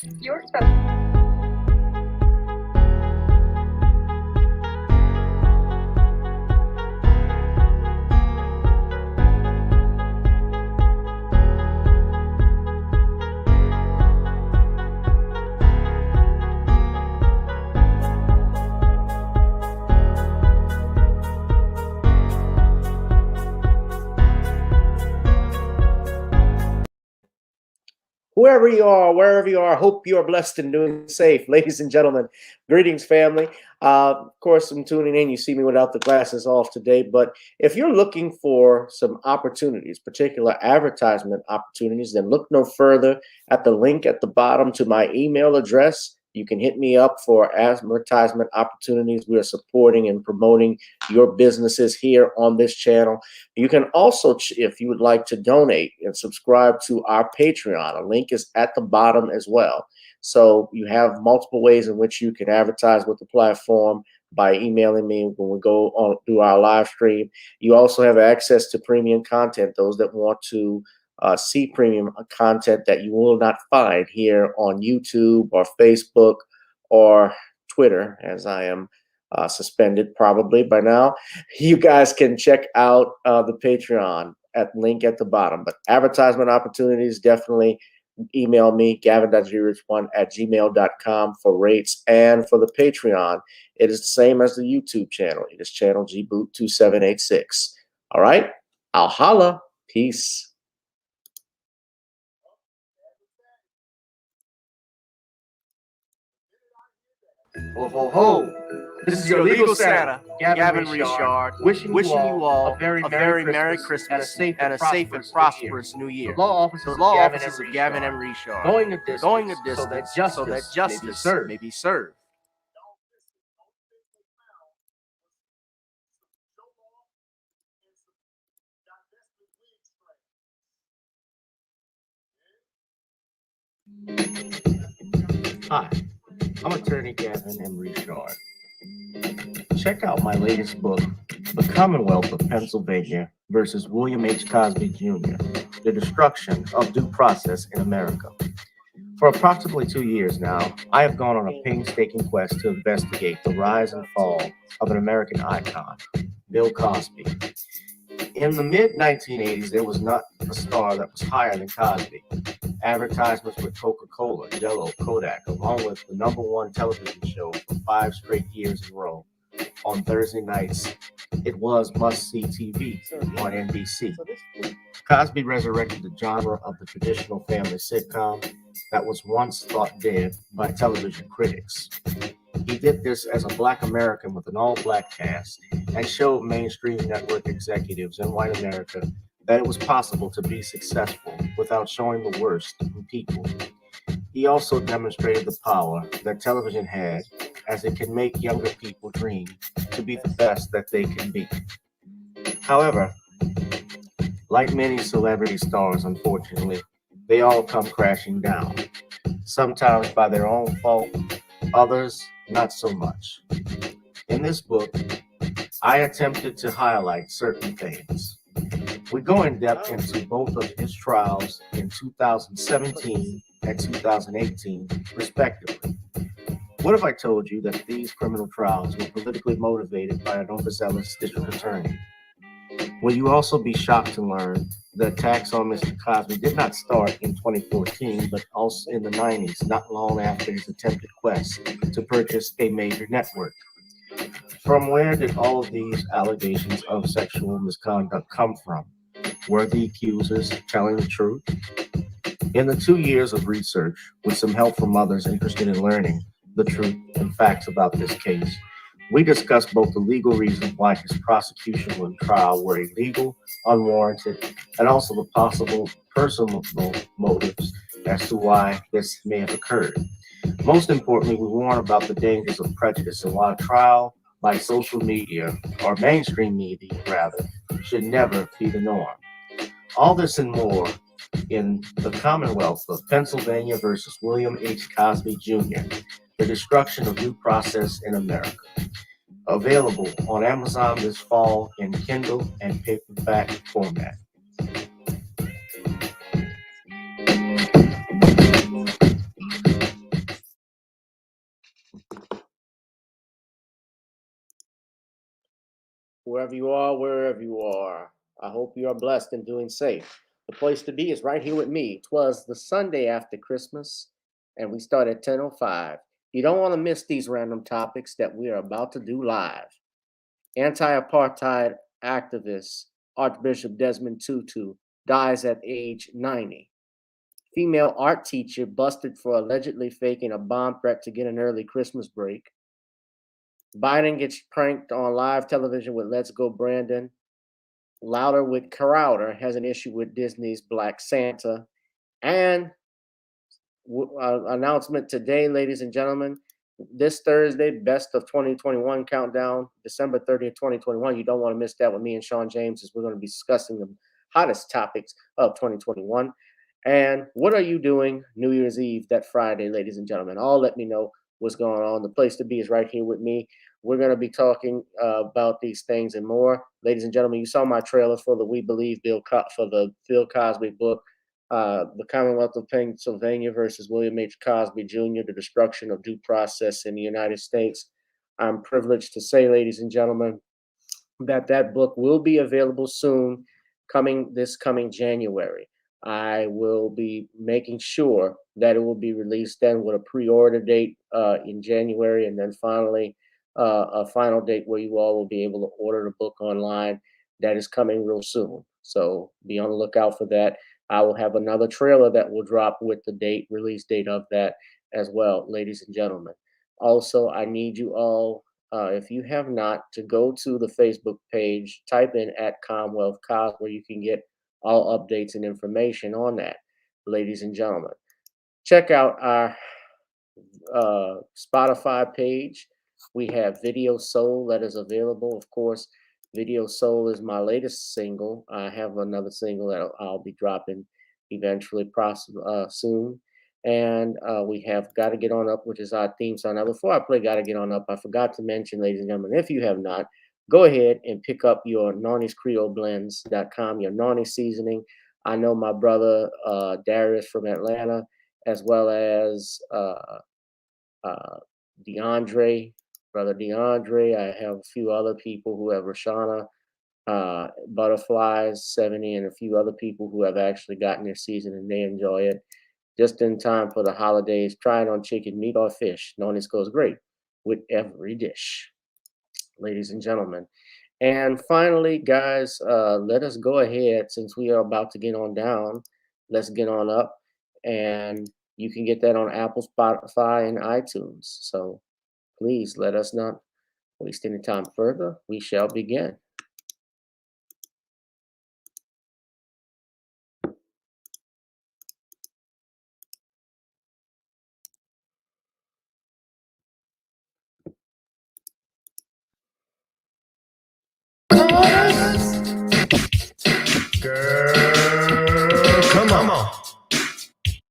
You're supposed Whoever you are, wherever you are, hope you are blessed and doing safe. Ladies and gentlemen, greetings, family. Of course, I'm tuning in. You see me without the glasses off today. But if you're looking for some opportunities, particular advertisement opportunities, then look no further at the link at the bottom to my email address. You can hit me up for advertisement opportunities. We are supporting and promoting your businesses here on this channel. You can also, if you would like to donate and subscribe to our Patreon, a link is at the bottom as well. So you have multiple ways in which you can advertise with the platform by emailing me when we go on through our live stream. You also have access to premium content, those that want to see premium content that you will not find here on YouTube or Facebook or Twitter, as I am suspended probably by now. You guys can check out the Patreon at link at the bottom. But advertisement opportunities, definitely email me, gavin.grich1@gmail.com for rates. And for the Patreon, it is the same as the YouTube channel. It is channel gboot2786. All right, I'll holla. Peace. Ho, ho, ho. This is your legal Santa, Gavin Richard, wishing you all a very Merry Christmas and a safe and prosperous New Year. The law offices of Gavin M. Richard, going a distance so that justice may be served. Hi, I'm attorney Gavin M. Richard. Check out my latest book, The Commonwealth of Pennsylvania versus William H. Cosby Jr., The Destruction of Due Process in America. For approximately 2 years now, I have gone on a painstaking quest to investigate the rise and fall of an American icon, Bill Cosby. In the mid-1980s, there was not a star that was higher than Cosby. Advertisements with Coca-Cola, Jell-O, Kodak, along with the #1 television show for 5 straight years in a row on Thursday nights. It was must-see TV on NBC. Cosby resurrected the genre of the traditional family sitcom that was once thought dead by television critics. He did this as a Black American with an all-Black cast and showed mainstream network executives in white America that it was possible to be successful without showing the worst in people. He also demonstrated the power that television had, as it can make younger people dream to be the best that they can be. However, like many celebrity stars, unfortunately, they all come crashing down, sometimes by their own fault, others not so much. In this book, I attempted to highlight certain things. We go in depth into both of his trials in 2017 and 2018, respectively. What if I told you that these criminal trials were politically motivated by an overzealous district attorney? Will you also be shocked to learn the attacks on Mr. Cosby did not start in 2014, but also in the 90s, not long after his attempted quest to purchase a major network? From where did all of these allegations of sexual misconduct come from? Were the accusers telling the truth? In the 2 years of research, with some help from others interested in learning the truth and facts about this case, we discussed both the legal reasons why his prosecution and trial were illegal, unwarranted, and also the possible personal motives as to why this may have occurred. Most importantly, we warn about the dangers of prejudice and why a trial by social media, or mainstream media rather, should never be the norm. All this and more in The Commonwealth of Pennsylvania versus William H. Cosby Jr., The Destruction of Due Process in America. Available on Amazon this fall in Kindle and paperback format. whoever you are, wherever you are. I hope you are blessed and doing safe. The place to be is right here with me. Twas the Sunday after Christmas, and we start at 10:05. You don't want to miss these random topics that we are about to do live. Anti-apartheid activist Archbishop Desmond Tutu dies at age 90. Female art teacher busted for allegedly faking a bomb threat to get an early Christmas break. Biden gets pranked on live television with Let's Go Brandon. Louder with Crowder has an issue with Disney's Black Santa. And announcement today, ladies and gentlemen, this Thursday, best of 2021 countdown, December 30th, 2021. You don't want to miss that with me and Sean James, as we're going to be discussing the hottest topics of 2021. And what are you doing New Year's Eve that Friday, ladies and gentlemen? All let me know what's going on. The place to be is right here with me. We're going to be talking about these things and more. Ladies and gentlemen, you saw my trailer for the We Believe for the Bill Cosby book, The Commonwealth of Pennsylvania versus William H. Cosby Jr., The Destruction of Due Process in the United States. I'm privileged to say, ladies and gentlemen, that book will be available soon, this coming January. I will be making sure that it will be released then with a pre-order date in January, and then finally a final date where you all will be able to order the book online. That is coming real soon. So be on the lookout for that. I will have another trailer that will drop with the release date of that as well, ladies and gentlemen. Also, I need you all, if you have not, to go to the Facebook page, type in @CommonwealthCos, where you can get all updates and information on that, ladies and gentlemen. Check out our Spotify page. We have Video Soul that is available. Of course, Video Soul is my latest single. I have another single that I'll be dropping eventually, soon. And we have Gotta Get On Up, which is our theme song. Now, before I play Gotta Get On Up, I forgot to mention, ladies and gentlemen, if you have not, go ahead and pick up your Nawny'sCreoleBlends.com, your Nawny seasoning. I know my brother Darius from Atlanta, as well as Brother DeAndre. I have a few other people who have Rashana, Butterflies, 70, and a few other people who have actually gotten their season and they enjoy it. Just in time for the holidays, try it on chicken, meat, or fish. Nawny's goes great with every dish, ladies and gentlemen. And finally, guys, let us go ahead, since we are about to get on down. Let's get on up, and you can get that on Apple, Spotify, and iTunes. So please let us not waste any time further. We shall begin. Girl, come on.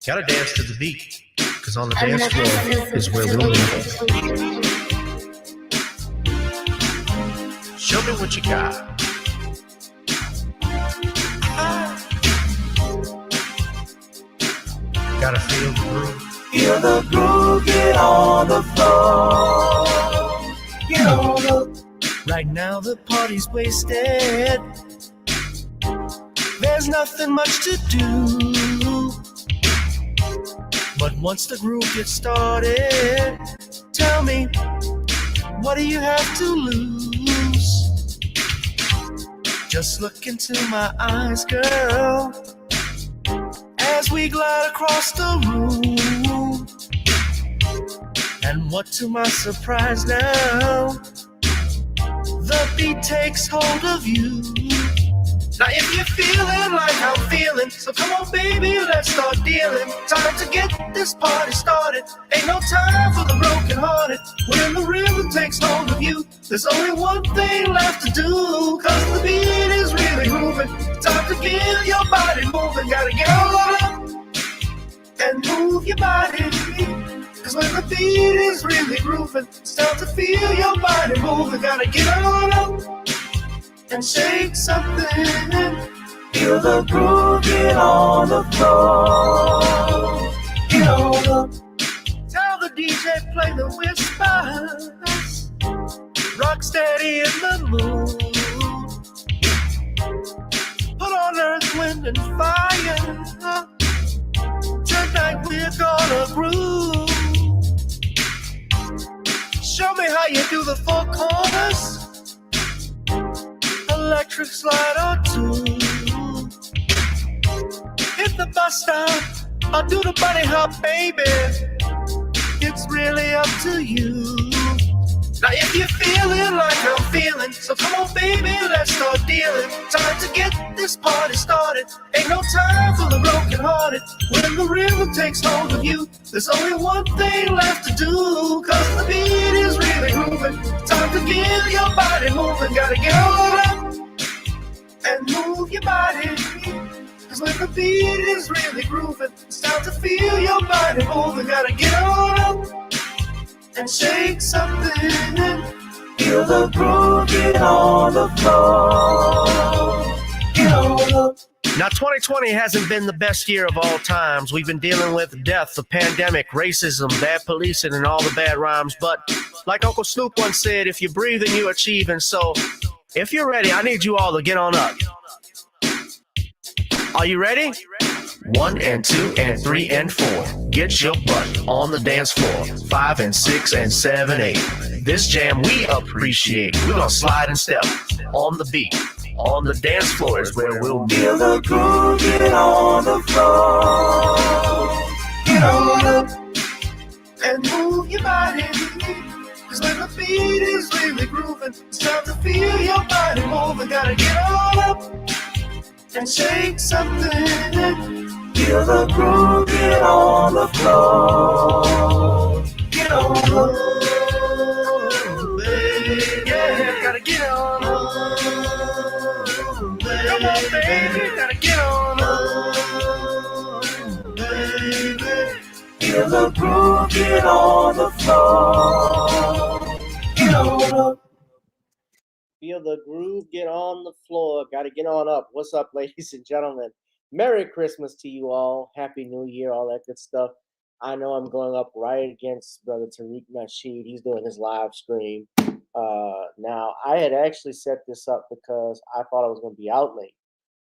Gotta dance to the beat, cause on the dance floor is where we'll meet. Show me what you got. Gotta feel the groove. Feel the groove, get on the floor. Get on the. Right now the party's wasted. There's nothing much to do. But once the groove gets started, tell me, what do you have to lose? Just look into my eyes, girl, as we glide across the room. And what to my surprise now, the beat takes hold of you. Now if you're feeling like I'm feeling, so come on baby, let's start dealing. Time to get this party started. Ain't no time for the broken hearted. When the rhythm takes hold of you, there's only one thing left to do. Cause the beat is really moving. Time to get your body moving. Gotta get on up and move your body. Cause when the beat is really grooving, it's time to feel your body moving. Gotta get on up and shake something. Feel the groove, get on the floor. Get on the. Tell the DJ play the whispers. Rock steady in the mood. earth, wind, and fire. Tonight we're gonna groove. Show me how you do the four corners. Electric slide or two. Hit the bus stop or do the bunny hop, baby. It's really up to you. Now if you're feeling like I'm feeling, so come on baby, let's start dealing. Time to get this party started. Ain't no time for the broken hearted. When the rhythm takes hold of you, there's only one thing left to do. Cause the beat is really grooving. Time to get your body moving. Gotta get on up and move your body. Cause when the beat is really grooving, it's time to feel your body moving. Gotta get on up and shake something. Feel the groove, get on the floor. Get on up. Now 2020 hasn't been the best year of all times. We've been dealing with death, the pandemic, racism, bad policing, and all the bad rhymes. But like Uncle Snoop once said, if you breathe and you achieve. And so if you're ready, I need you all to get on up. Are you ready? 1 and 2 and 3 and 4. Get your butt on the dance floor. 5 and 6 and 7, 8. This jam we appreciate. We're gonna slide and step on the beat. On the dance floor is where we'll be. Feel the groove, get on the floor. Get on up And move your body. Cause when the beat is really grooving, it's time to feel your body moving. Gotta get on up and shake something. Feel the groove, get on the floor. Get on up. Baby, yeah, gotta get on up. Come on, baby, gotta get on up. Baby. Feel the groove, get on the floor. Get on up. Feel the groove, get on the floor. Got to get on up. What's up, ladies and gentlemen? Merry Christmas to you all. Happy New Year, all that good stuff. I know I'm going up right against Brother Tariq Nasheed. He's doing his live stream. Now, I had actually set this up because I thought I was going to be out late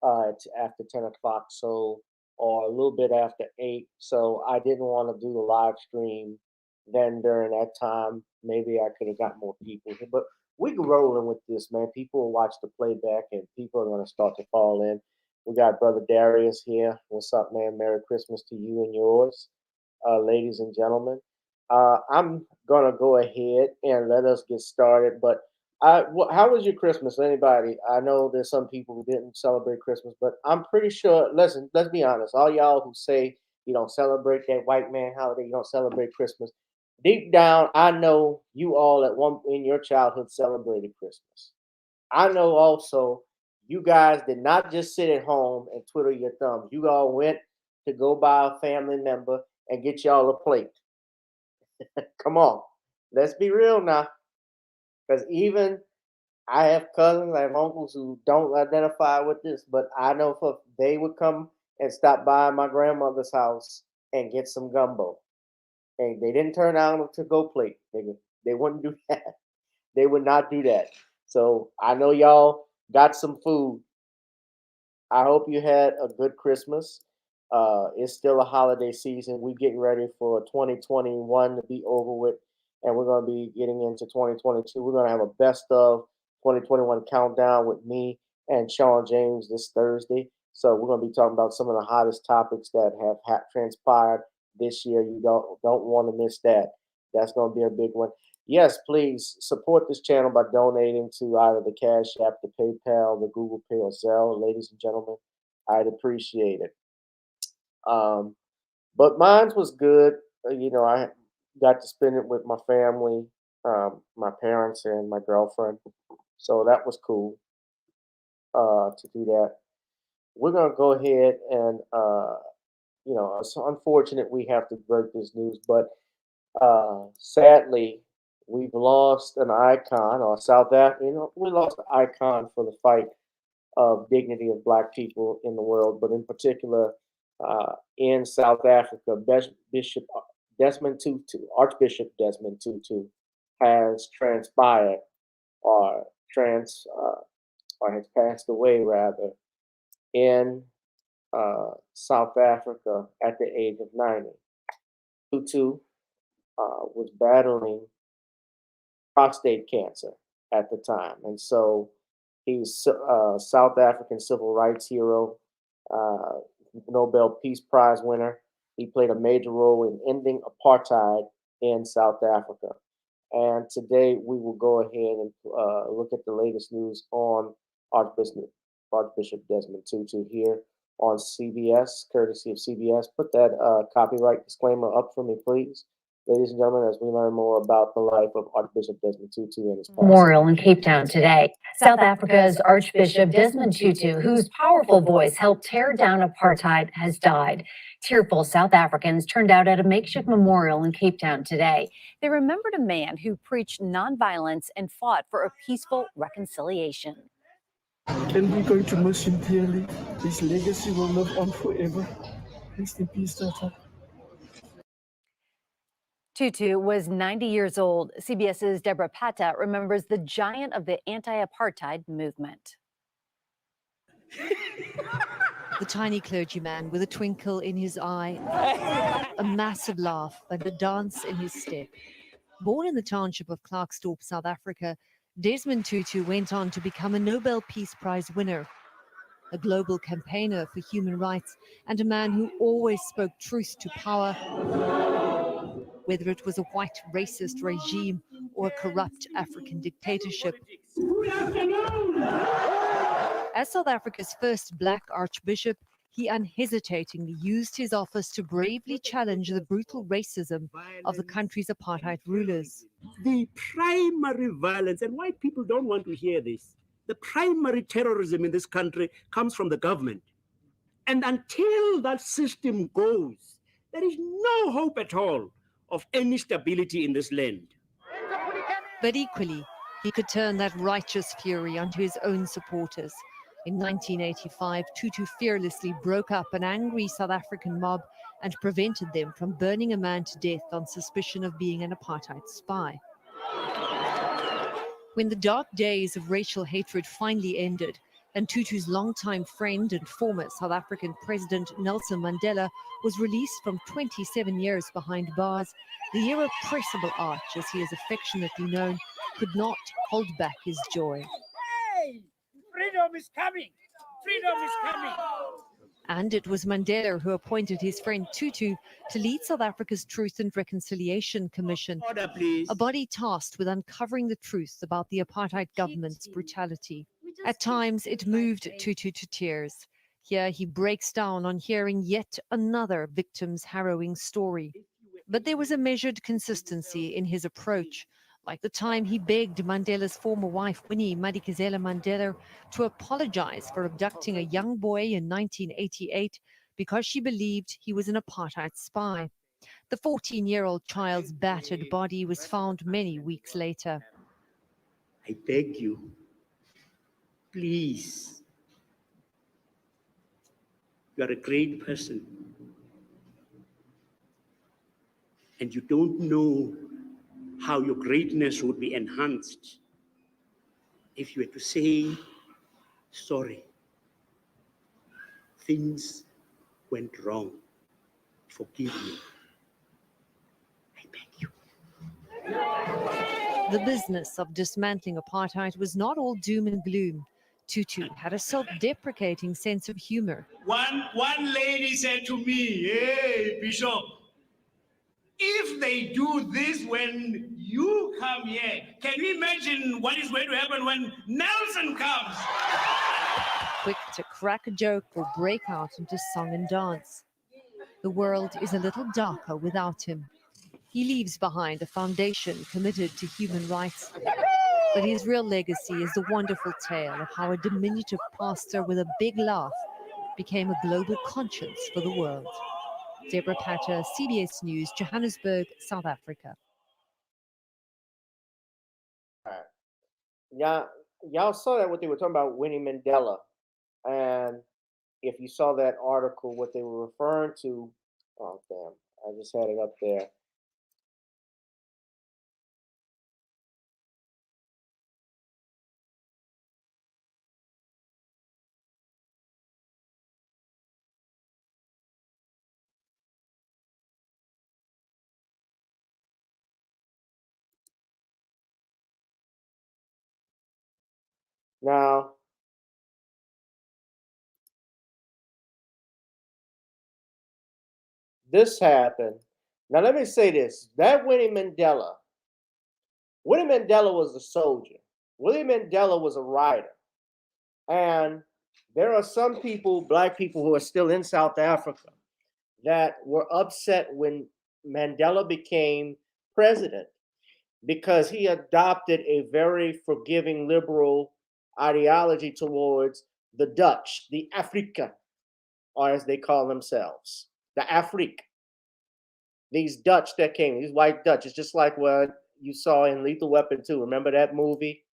after 10 o'clock, so or a little bit after 8. So I didn't want to do the live stream then during that time. Maybe I could have got more people here, but we can rolling with this, man. People will watch the playback and people are going to start to fall in. We got Brother Darius here. What's up, man? Merry Christmas to you and yours, ladies and gentlemen. I'm going to go ahead and let us get started. But how was your Christmas? Anybody? I know there's some people who didn't celebrate Christmas, but I'm pretty sure, listen, let's be honest. All y'all who say you don't celebrate that white man holiday, you don't celebrate Christmas, deep down, I know you all at one in your childhood celebrated Christmas. I know also you guys did not just sit at home and twiddle your thumbs. You all went to go buy a family member and get y'all a plate. Come on, let's be real now. Because even I have cousins, I have uncles who don't identify with this, but I know for they would come and stop by my grandmother's house and get some gumbo. And they didn't turn out to go plate. They wouldn't do that. They would not do that. So I know y'all got some food. I hope you had a good Christmas. It's still a holiday season. We're getting ready for 2021 to be over with, and we're going to be getting into 2022. We're going to have a best of 2021 countdown with me and Sean James this Thursday. So we're going to be talking about some of the hottest topics that have transpired this year. You don't want to miss that. That's going to be a big one. Yes, please support this channel by donating to either the Cash App, the PayPal, the Google Pay, or Zelle. Ladies and gentlemen, I'd appreciate it. But mine was good. I got to spend it with my family, my parents, and my girlfriend. So that was cool to do that. We're going to go ahead and, it's unfortunate we have to break this news, but sadly, we've lost an icon, or South Africa. We lost an icon for the fight of dignity of Black people in the world, but in particular in South Africa, Bishop Desmond Tutu, Archbishop Desmond Tutu, has transpired or has passed away rather in South Africa at the age of 90. Tutu was battling prostate cancer at the time, and so he's a South African civil rights hero, uh, Nobel Peace Prize winner. He played a major role in ending apartheid in South Africa. And today we will go ahead and look at the latest news on Archbishop, Archbishop Desmond Tutu here on CBS, courtesy of CBS. Put that copyright disclaimer up for me, please. Ladies and gentlemen, as we learn more about the life of Archbishop Desmond Tutu and his passing. Memorial in Cape Town today. South Africa's Archbishop Desmond Tutu, whose powerful voice helped tear down apartheid, has died. Tearful South Africans turned out at a makeshift memorial in Cape Town today. They remembered a man who preached nonviolence and fought for a peaceful reconciliation. And we're going to miss him dearly. His legacy will live on forever. Rest in peace, Tata. Tutu was 90 years old. CBS's Deborah Pata remembers the giant of the anti-apartheid movement. The tiny clergyman with a twinkle in his eye, a massive laugh, and a dance in his step. Born in the township of Klerksdorp, South Africa, Desmond Tutu went on to become a Nobel Peace Prize winner, a global campaigner for human rights, and a man who always spoke truth to power, whether it was a white racist regime or a corrupt African dictatorship. As South Africa's first black archbishop, he unhesitatingly used his office to bravely challenge the brutal racism of the country's apartheid rulers. The primary violence, and white people don't want to hear this, the primary terrorism in this country comes from the government. And until that system goes, there is no hope at all of any stability in this land. But equally, he could turn that righteous fury onto his own supporters. In 1985, Tutu fearlessly broke up an angry South African mob and prevented them from burning a man to death on suspicion of being an apartheid spy. When the dark days of racial hatred finally ended, and Tutu's longtime friend and former South African President Nelson Mandela was released from 27 years behind bars, the irrepressible Arch, as he is affectionately known, could not hold back his joy. Hey! Freedom is coming! Freedom is coming! And it was Mandela who appointed his friend Tutu to lead South Africa's Truth and Reconciliation Commission, Order, please. a body tasked with uncovering the truth about the apartheid government's brutality. At times, it moved Tutu to tears. Here, he breaks down on hearing yet another victim's harrowing story. But there was a measured consistency in his approach, like the time he begged Mandela's former wife, Winnie Madikizela Mandela, to apologize for abducting a young boy in 1988 because she believed he was an apartheid spy. The 14-year-old child's battered body was found many weeks later. I beg you, please. You are a great person. And you don't know how your greatness would be enhanced if you were to say, sorry, things went wrong. Forgive me. I beg you. The business of dismantling apartheid was not all doom and gloom. Tutu had a self-deprecating sense of humor. One lady said to me, "Hey, Bishop, if they do this when you come here, can you imagine what is going to happen when Nelson comes?" Quick to crack a joke or break out into song and dance. The world is a little darker without him. He leaves behind a foundation committed to human rights. But his real legacy is the wonderful tale of how a diminutive pastor with a big laugh became a global conscience for the world. Deborah Patter, CBS News, Johannesburg, South Africa. Y'all saw that what they were talking about Winnie Mandela, and if you saw that article, what they were referring to, oh damn, I just had it up there. Now, this happened. Now, let me say this. That Winnie Mandela was a soldier. Willie Mandela was a writer. And there are some people, black people, who are still in South Africa that were upset when Mandela became president because he adopted a very forgiving liberal ideology towards the Dutch, the Afrika, or as they call themselves, the Afrik. These Dutch that came, these white Dutch, it's just like what you saw in Lethal Weapon 2. Remember that movie?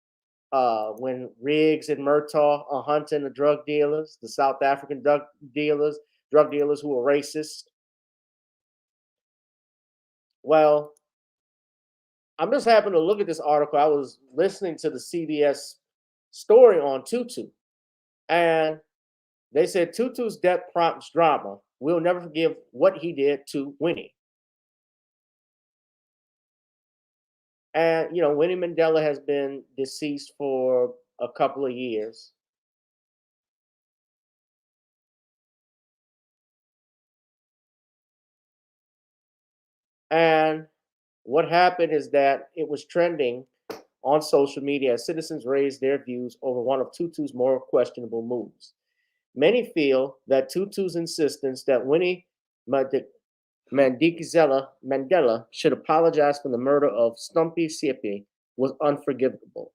When Riggs and Murtaugh are hunting the drug dealers, the South African drug dealers who were racist. Well, I'm just happening to look at this article. I was listening to the CBS story on Tutu, and they said Tutu's death prompts drama. We'll never forgive what he did to Winnie. And, Winnie Mandela has been deceased for a couple of years. And what happened is that it was trending on social media as citizens raised their views over one of Tutu's more questionable moves. Many feel that Tutu's insistence that Winnie Mandela should apologize for the murder of Stumpy Sipi was unforgivable.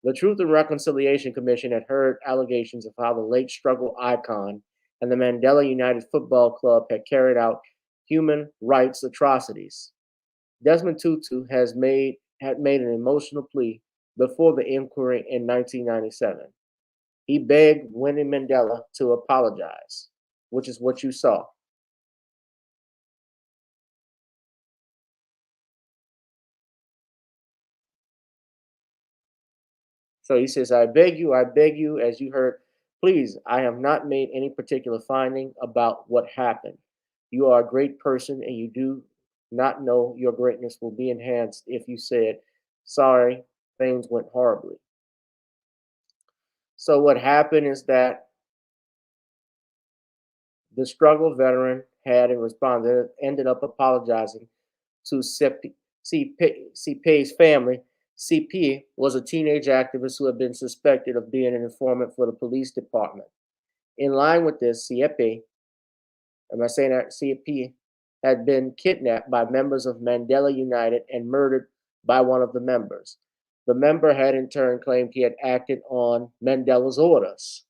The Truth and Reconciliation Commission had heard allegations of how the late struggle icon and the Mandela United Football Club had carried out human rights atrocities. Desmond Tutu had made an emotional plea before the inquiry in 1997. He begged Winnie Mandela to apologize, which is what you saw. So he says, I beg you, as you heard, please, I have not made any particular finding about what happened. You are a great person and you do not know your greatness will be enhanced if you said, sorry, things went horribly. So what happened is that the struggle veteran had in response ended up apologizing to CP's family. CP was a teenage activist who had been suspected of being an informant for the police department. In line with this, CP had been kidnapped by members of Mandela United and murdered by one of the members. The member had in turn claimed he had acted on Mandela's orders.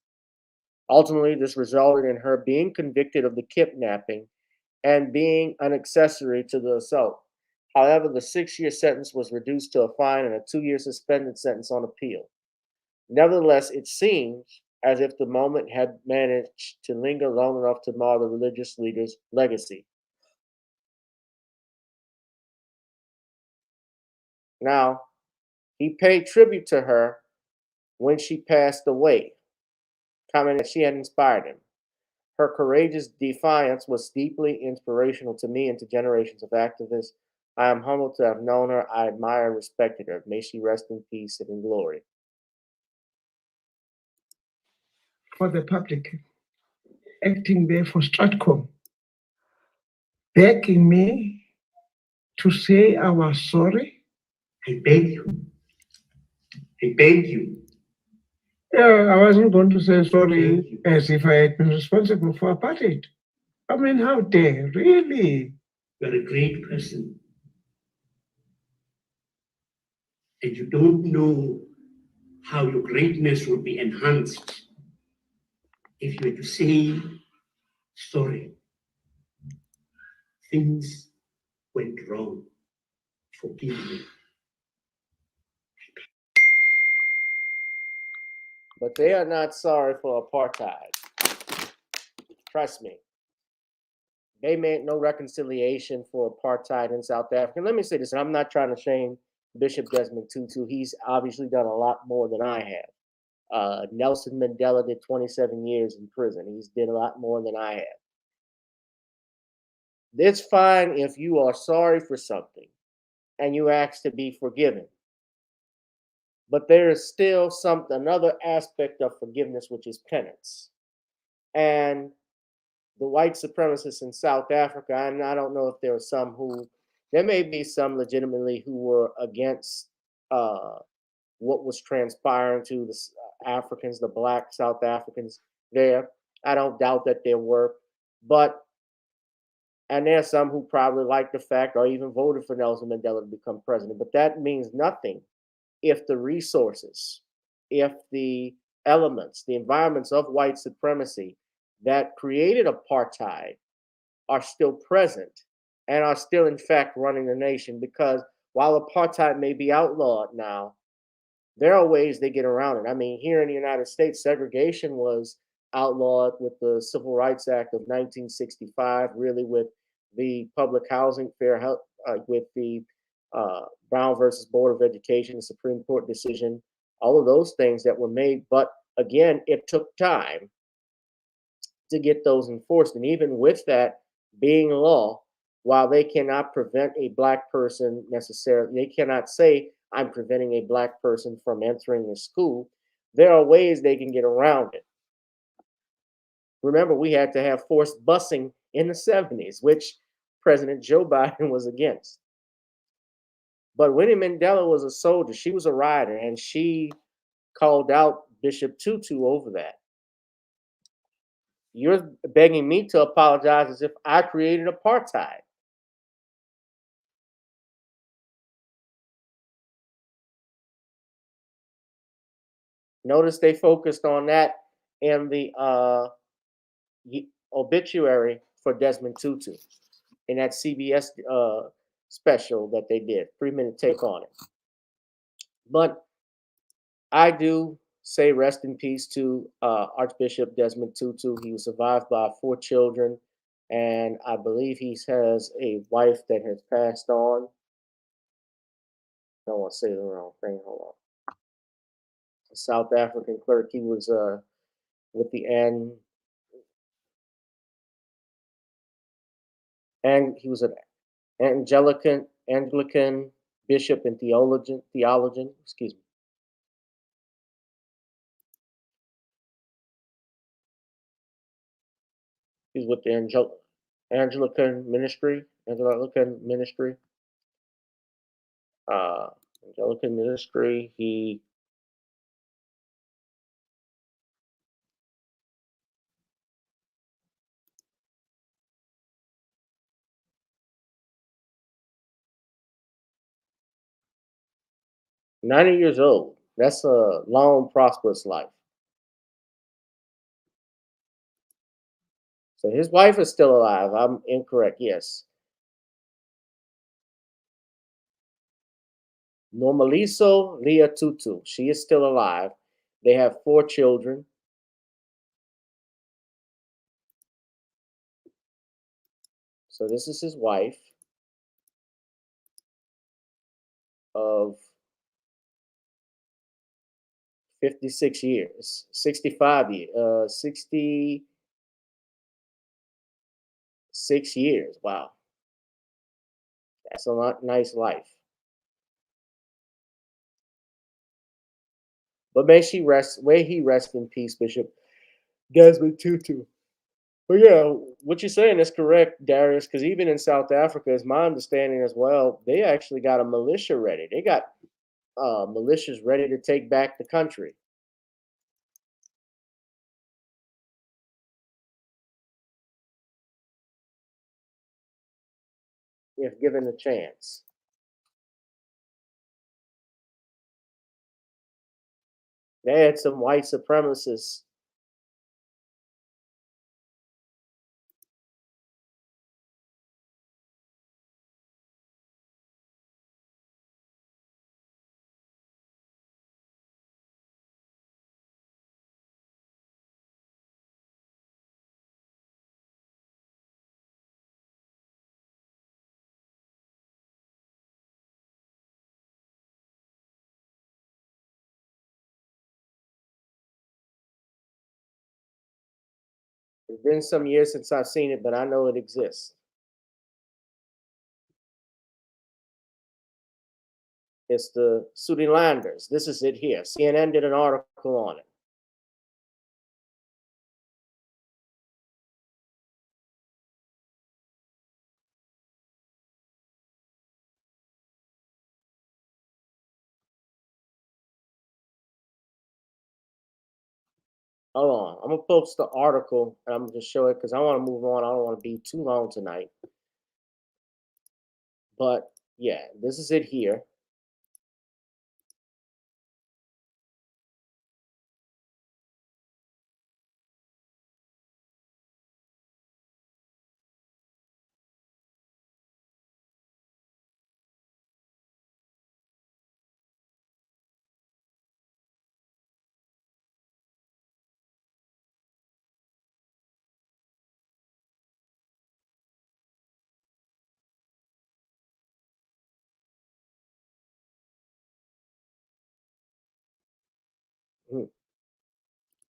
Ultimately, this resulted in her being convicted of the kidnapping and being an accessory to the assault. However, the 6-year sentence was reduced to a fine and a 2-year suspended sentence on appeal. Nevertheless, it seems as if the moment had managed to linger long enough to mar the religious leader's legacy. Now, he paid tribute to her when she passed away, commenting that she had inspired him. Her courageous defiance was deeply inspirational to me and to generations of activists. I am humbled to have known her. I admire and respected her. May she rest in peace and in glory. For the public, acting there for Stratcom, begging me to say I was sorry. I beg you. I beg you. Yeah, I wasn't going to say sorry as if I had been responsible for apartheid. I mean, how dare, really? You're a great person. And you don't know how your greatness would be enhanced if you were to say sorry. Things went wrong. Forgive me. But they are not sorry for apartheid. Trust me. They made no reconciliation for apartheid in South Africa. And let me say this, and I'm not trying to shame Bishop Desmond Tutu. He's obviously done a lot more than I have. Nelson Mandela did 27 years in prison. He's did a lot more than I have. It's fine if you are sorry for something and you ask to be forgiven. But there is still another aspect of forgiveness, which is penance. And the white supremacists in South Africa, and I don't know if there may be some legitimately who were against what was transpiring to the Africans, the black South Africans there. I don't doubt that there were, and there are some who probably like the fact or even voted for Nelson Mandela to become president, but that means nothing if the resources, if the elements, the environments of white supremacy that created apartheid are still present and are still in fact running the nation. Because while apartheid may be outlawed now, there are ways they get around it. I mean, here in the United States, segregation was outlawed with the Civil Rights Act of 1965, really with the public housing with the Brown versus Board of Education, the Supreme Court decision, all of those things that were made. But again, it took time to get those enforced. And even with that being law, while they cannot prevent a black person necessarily, they cannot say, I'm preventing a black person from entering the school, there are ways they can get around it. Remember, we had to have forced busing in the 70s, which President Joe Biden was against. But Winnie Mandela was a soldier. She was a rider, and she called out Bishop Tutu over that. You're begging me to apologize as if I created apartheid. Notice they focused on that in the obituary for Desmond Tutu in that CBS special that they did, 3-minute take on it. But I do say rest in peace to Archbishop Desmond Tutu. He was survived by 4 children, and I believe he has a wife that has passed on. I don't want to say the wrong thing. Hold on. A South African clerk. He was with the and he was an Anglican bishop and theologian. Excuse me. He's with the Anglican ministry. Anglican ministry. He 90 years old. That's a long, prosperous life. So his wife is still alive. I'm incorrect. Yes. Normaliso Leah Tutu. She is still alive. They have 4 children. So this is his wife of 56 years, 65 years, 66 years. Wow. That's a nice life. But may he rest in peace, Bishop Desmond Tutu. But yeah, what you're saying is correct, Darius, because even in South Africa, is my understanding as well, they actually got a militia ready. They got militias ready to take back the country. If given a chance. They had some white supremacists. It's been some years since I've seen it, but I know it exists. It's the Surinlanders. This is it here. CNN did an article on it. Hold on. I'm going to post the article and I'm going to show it because I want to move on. I don't want to be too long tonight. But yeah, this is it here.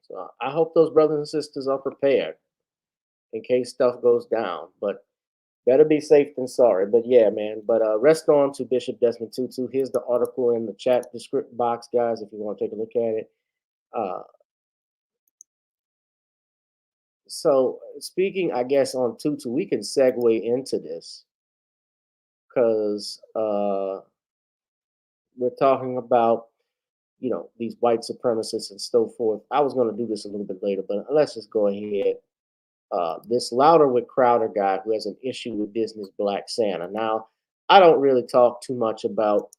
So I hope those brothers and sisters are prepared in case stuff goes down. But better be safe than sorry. But yeah, man. But rest on to Bishop Desmond Tutu. Here's the article in the chat description box, guys, if you want to take a look at it. So speaking, I guess, on Tutu, we can segue into this because we're talking about, you know, these white supremacists and so forth. I was going to do this a little bit later, but let's just go ahead. This Louder with Crowder guy who has an issue with Disney's Black Santa. Now, I don't really talk too much about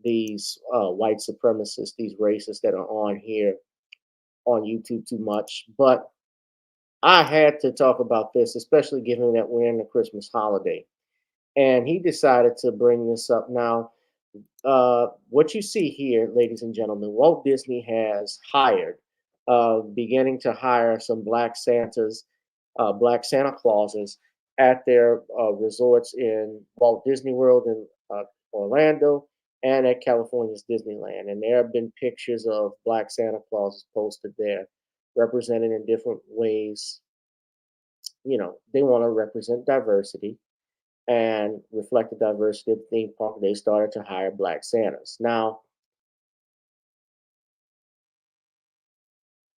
these white supremacists, these racists that are on here on YouTube too much, but I had to talk about this, especially given that we're in the Christmas holiday. And he decided to bring this up. Now, what you see here, ladies and gentlemen, Walt Disney has hired, beginning to hire some Black Santas, Black Santa Clauses at their resorts in Walt Disney World in Orlando and at California's Disneyland. And there have been pictures of Black Santa Clauses posted there, represented in different ways. You know, they want to represent diversity and reflect the diversity of the theme park. They started to hire Black Santas. Now,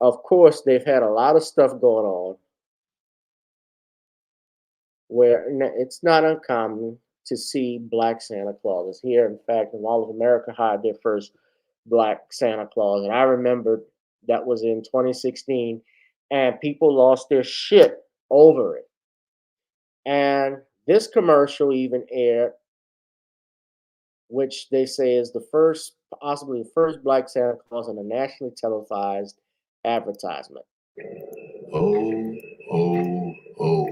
of course, they've had a lot of stuff going on where it's not uncommon to see Black Santa Clauses here. In fact, in all of America hired their first Black Santa Claus. And I remember that was in 2016, and people lost their shit over it. And this commercial even aired, which they say is the first, possibly the first Black Santa Claus in a nationally televised advertisement. Oh, oh, oh.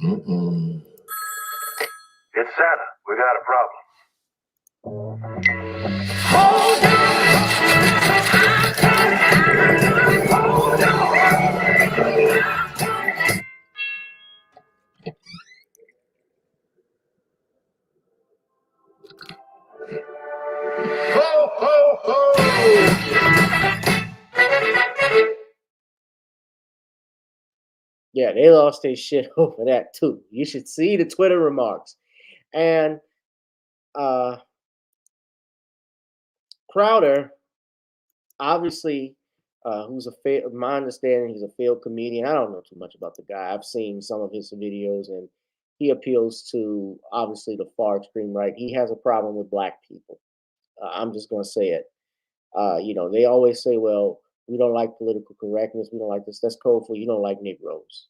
Mm-mm. It's Santa. We got a problem. Ho, ho, ho! Yeah, they lost their shit over that too. You should see the Twitter remarks. And Crowder, obviously, who's my understanding, he's a failed comedian. I don't know too much about the guy. I've seen some of his videos, and he appeals to obviously the far extreme right. He has a problem with Black people. I'm just going to say it. You know, they always say, well, we don't like political correctness. We don't like this. That's code for you don't like Negroes.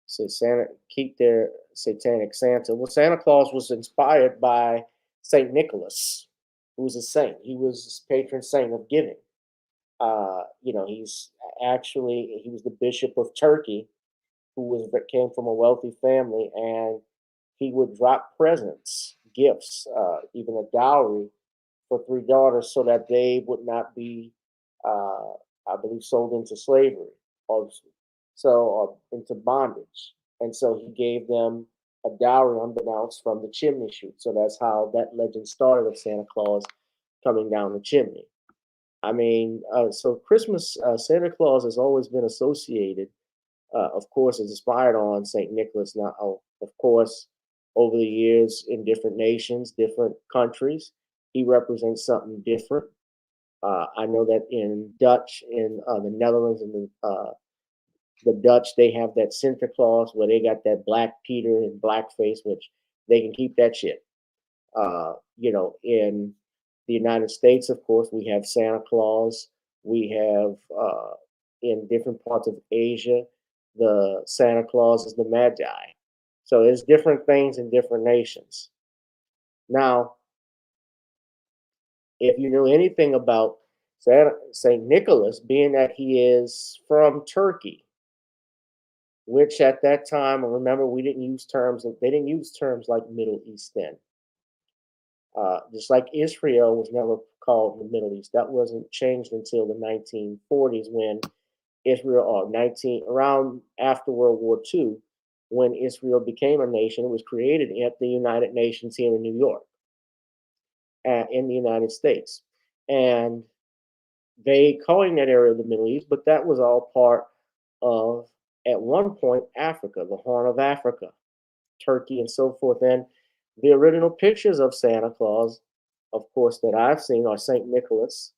Say Santa, keep their satanic Santa. Well, Santa Claus was inspired by Saint Nicholas, who was a saint. He was patron saint of giving. You know, he was the Bishop of Turkey, who came from a wealthy family, and he would drop presents, gifts, even a dowry for 3 daughters, so that they would not be, I believe, sold into slavery or into bondage. And so he gave them a dowry unbeknownst from the chimney chute. So that's how that legend started of Santa Claus coming down the chimney. I mean, so Christmas, Santa Claus has always been associated, of course, is inspired on St. Nicholas. Now, of course, over the years in different nations, different countries. He represents something different. I know that in Dutch, in the Netherlands, and the Dutch, they have that Santa Claus where they got that Black Peter and blackface, which they can keep that shit. In the United States, of course, we have Santa Claus. We have in different parts of Asia, the Santa Claus is the Magi. So there's different things in different nations. Now, if you know anything about Saint Nicholas, being that he is from Turkey, which at that time, remember, we didn't use terms, they didn't use terms like Middle East then. Just like Israel was never called the Middle East. That wasn't changed until the 1940s when Israel, or around after World War II, when Israel became a nation. It was created at the United Nations here in New York, in the United States. And they calling that area the Middle East, but that was all part of, at one point, Africa, the Horn of Africa, Turkey, and so forth. And the original pictures of Santa Claus, of course, that I've seen are St. Nicholas.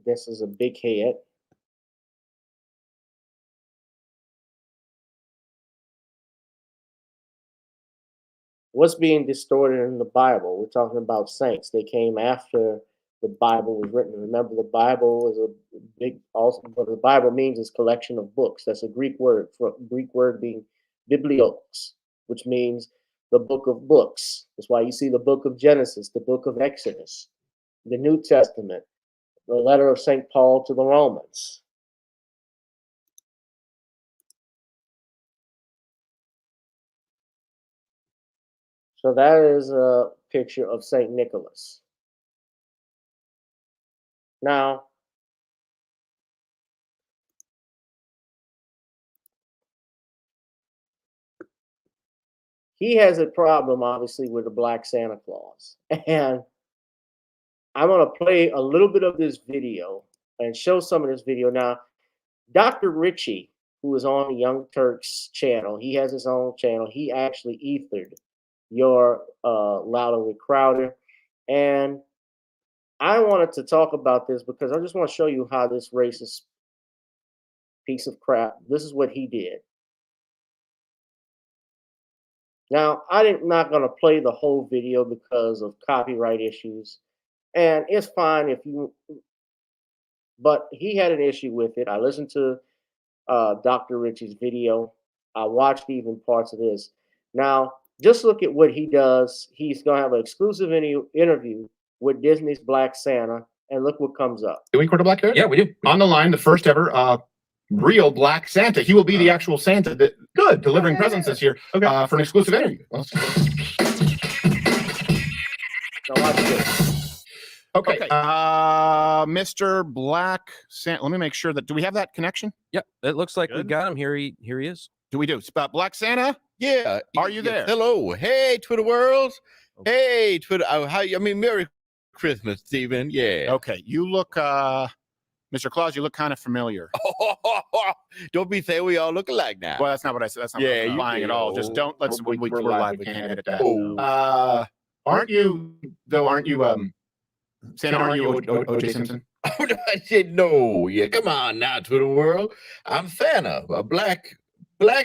This is a big head. What's being distorted in the Bible? We're talking about saints. They came after the Bible was written. Remember, the Bible is a big, also what the Bible means is collection of books. That's a Greek word, being biblios, which means the book of books. That's why you see the book of Genesis, the book of Exodus, the New Testament, the letter of St. Paul to the Romans. So that is a picture of St. Nicholas. Now, he has a problem, obviously, with the Black Santa Claus. And I'm going to play a little bit of this video and show some of this video. Now, Dr. Richie, who is on the Young Turks channel, he has his own channel. He actually ethered your Louder with Crowder. And I wanted to talk about this because I just want to show you how this racist piece of crap, this is what he did. Now, I'm not going to play the whole video because of copyright issues. And it's fine if you, but he had an issue with it. I listened to Dr. Richie's video. I watched even parts of this. Now, just look at what he does. He's going to have an exclusive interview with Disney's Black Santa, and look what comes up. Do we record a Black Santa? Yeah, we do. On the line, the first ever real Black Santa. He will be the actual Santa that delivering presents this year for an exclusive interview. Now watch this. Okay, Mr. Black Santa. Let me make sure that, do we have that connection? Yep, it looks like we got him. Here he is. Do we do? Black Santa? Yeah. Are you there? Hello. Hey, Twitter world. Hey, Twitter. Merry Christmas, Stephen. Yeah. Okay, you look, Mr. Claus, you look kind of familiar. Don't be saying we all look alike now. Well, that's not what I said. That's not what I'm lying at all. Just don't, we're live. We can't edit that. Aren't you, Santa, aren't you O.J. Simpson? Oh, no, I said no. Yeah, come on now, Twitter world. I'm Santa, a black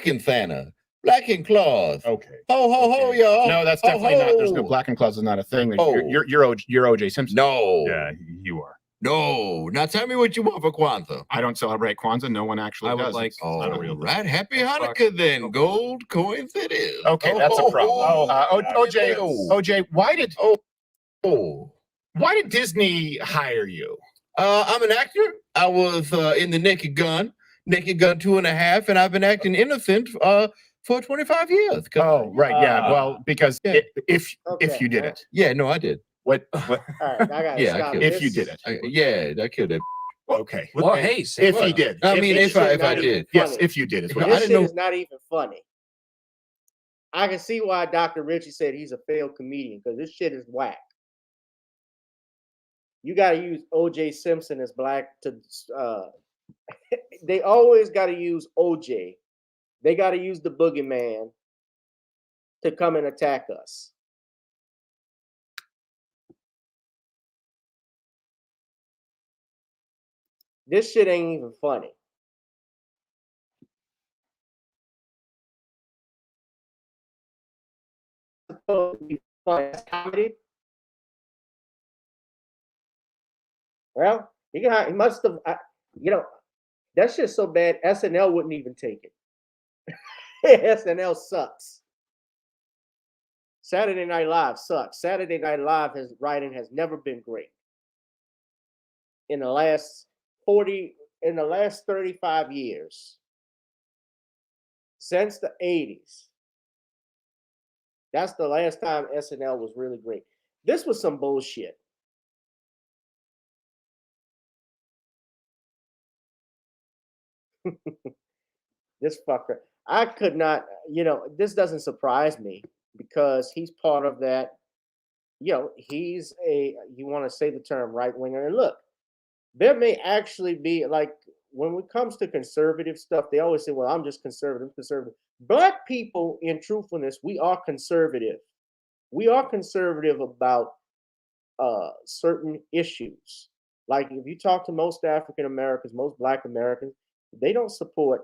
and Santa, Black and Claus. Okay. Ho ho ho, y'all. No, that's definitely not. There's no Black and Claus is not a thing. You're O.J. Simpson. No. Yeah, you are. No. Now tell me what you want for Kwanzaa. I don't celebrate Kwanzaa. No one actually does. All right. Happy Hanukkah then. Gold coins it is. Okay, that's a problem. OJ, why did Disney hire you? I'm an actor. I was in the Naked Gun 2.5, and I've been acting innocent for 25 years. Oh, right, yeah. Well, because if you did it. Yeah, no, I did. What? All right, I gotta stop if this. you did it. I killed it. Okay. Well, hey, if he did. I mean, if I did. Yes, if you did. This shit is not even funny. I can see why Dr. Richie said he's a failed comedian, because this shit is whack. You got to use O.J. Simpson as black to. They always got to use O.J. They got to use the boogeyman to come and attack us. This shit ain't even funny. Supposed to be funny. That's comedy. Well, he must have, that shit's so bad, SNL wouldn't even take it. SNL sucks. Saturday Night Live sucks. Saturday Night Live writing has never been great. In the last 35 years, since the 80s, that's the last time SNL was really great. This was some bullshit. This fucker. I could not, this doesn't surprise me because he's part of that, he's you want to say the term right winger. And look, there may actually be, like, when it comes to conservative stuff, they always say, well, I'm just conservative. Black people, in truthfulness, we are conservative. We are conservative about certain issues. Like if you talk to most African Americans, most Black Americans, they don't support,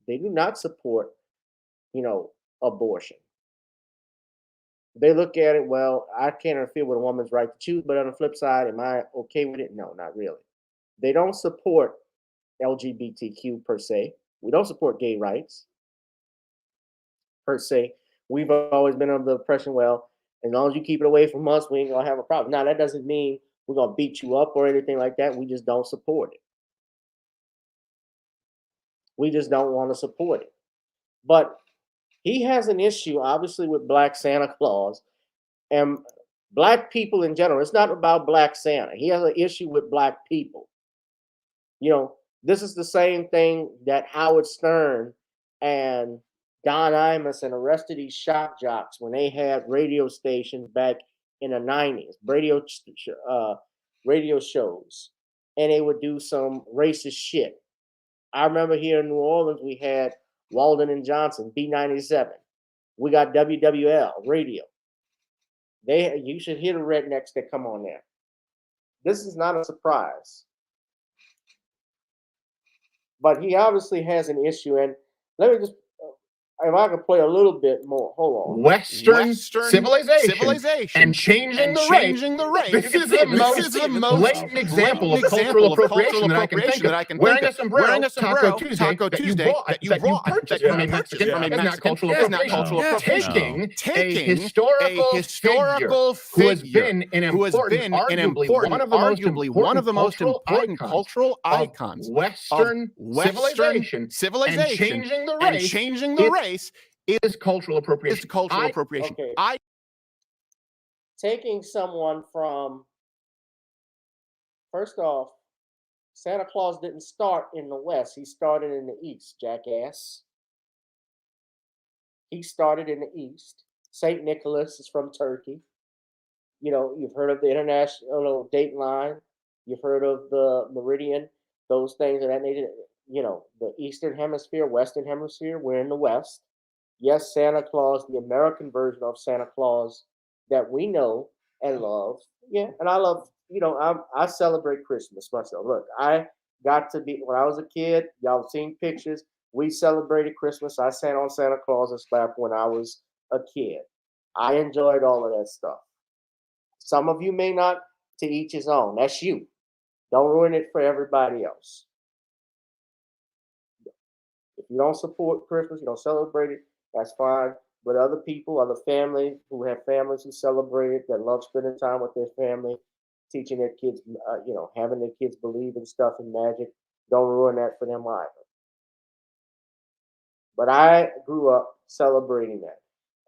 they do not support, abortion. They look at it, well, I can't interfere with a woman's right to choose, but on the flip side, am I okay with it? No, not really. They don't support LGBTQ per se. We don't support gay rights per se. We've always been under the impression, well, as long as you keep it away from us, we ain't gonna have a problem. Now, that doesn't mean we're gonna beat you up or anything like that. We just don't support it. We just don't want to support it. But he has an issue, obviously, with Black Santa Claus and Black people in general. It's not about Black Santa. He has an issue with Black people. This is the same thing that Howard Stern and Don Imus and the rest of these shock jocks, when they had radio stations back in the 90s, radio shows, and they would do some racist shit. I remember here in New Orleans, we had Walden and Johnson, B97. We got WWL radio. You should hear the rednecks that come on there. This is not a surprise. But he obviously has an issue, and let me just, if I can play a little bit more, hold on. Western civilization and changing the race. This is the most blatant example of cultural appropriation that I can think of. Wearing a sombrero, Taco Tuesday, that you purchased from a Mexican, is not cultural appropriation. Taking a historical figure who has been arguably one of the most important cultural icons Western civilization and changing the race is cultural appropriation. It's cultural appropriation. Okay. Taking someone from, first off, Santa Claus didn't start in the West. He started in the East, jackass. He started in the East. St. Nicholas is from Turkey. You've heard of the international date line. You've heard of the meridian, those things of that nature. The Eastern Hemisphere, Western Hemisphere, we're in the West. Yes, Santa Claus, the American version of Santa Claus that we know and love. Yeah, and I love, I celebrate Christmas myself. Look, I got to be, when I was a kid, y'all have seen pictures, we celebrated Christmas. I sat on Santa Claus's lap when I was a kid. I enjoyed all of that stuff. Some of you may not, to each his own. That's you. Don't ruin it for everybody else. If you don't support Christmas, you don't celebrate it, that's fine. But other people, other families who have families who celebrate it, that love spending time with their family, teaching their kids, having their kids believe in stuff and magic, don't ruin that for them either. But I grew up celebrating that.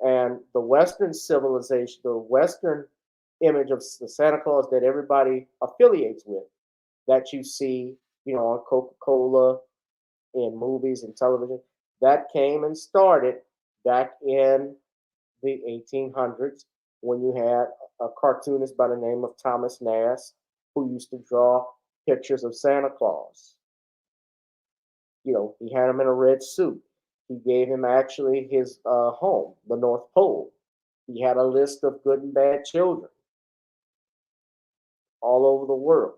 And the Western civilization, the Western image of the Santa Claus that everybody affiliates with, that you see, on Coca-Cola, in movies and television, that came and started back in the 1800s when you had a cartoonist by the name of Thomas Nast, who used to draw pictures of Santa Claus. You know, he had him in a red suit. He gave him actually his home, the North Pole. He had a list of good and bad children all over the world.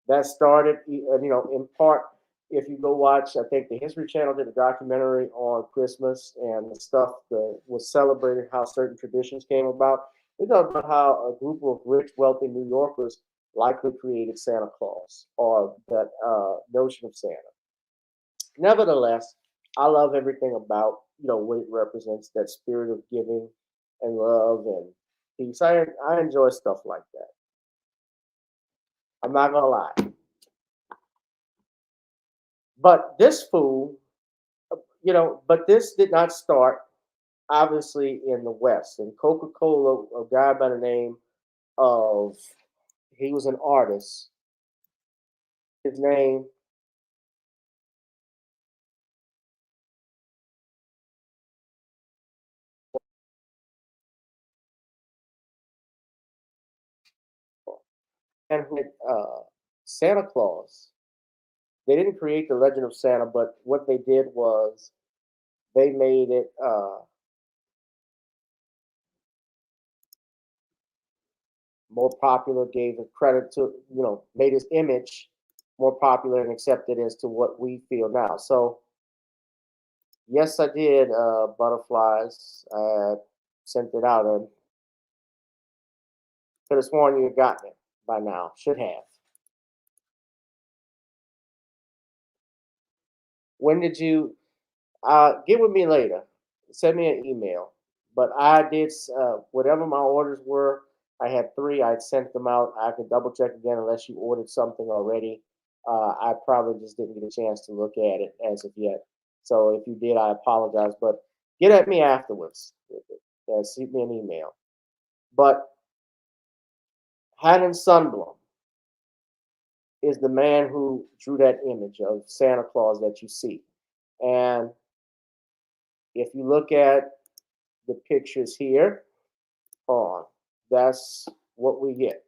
That started, you know, in part, if you go watch, I think the History Channel did a documentary on Christmas and the stuff that was celebrated, how certain traditions came about. They talked about how a group of rich, wealthy New Yorkers likely created Santa Claus or that notion of Santa. Nevertheless, I love everything about, you know, what it represents, that spirit of giving and love and peace. I enjoy stuff like that. I'm not gonna lie. But this fool, you know, but this did not start obviously in the West. And Coca-Cola, a guy by the name of, he was an artist. His name and Santa Claus. They didn't create the legend of Santa, but what they did was they made it more popular, gave the credit to, you know, made his image more popular and accepted as to what we feel now. So, yes, I did butterflies. Sent it out and could have sworn you had gotten it by now. Should have. When did you get with me later? Send me an email. But I did whatever my orders were. I had 3. I'd sent them out. I could double check again unless you ordered something already. I probably just didn't get a chance to look at it as of yet. So if you did, I apologize. But get at me afterwards. Send me an email. But Haddon Sundblom is the man who drew that image of Santa Claus that you see. And if you look at the pictures here, that's what we get.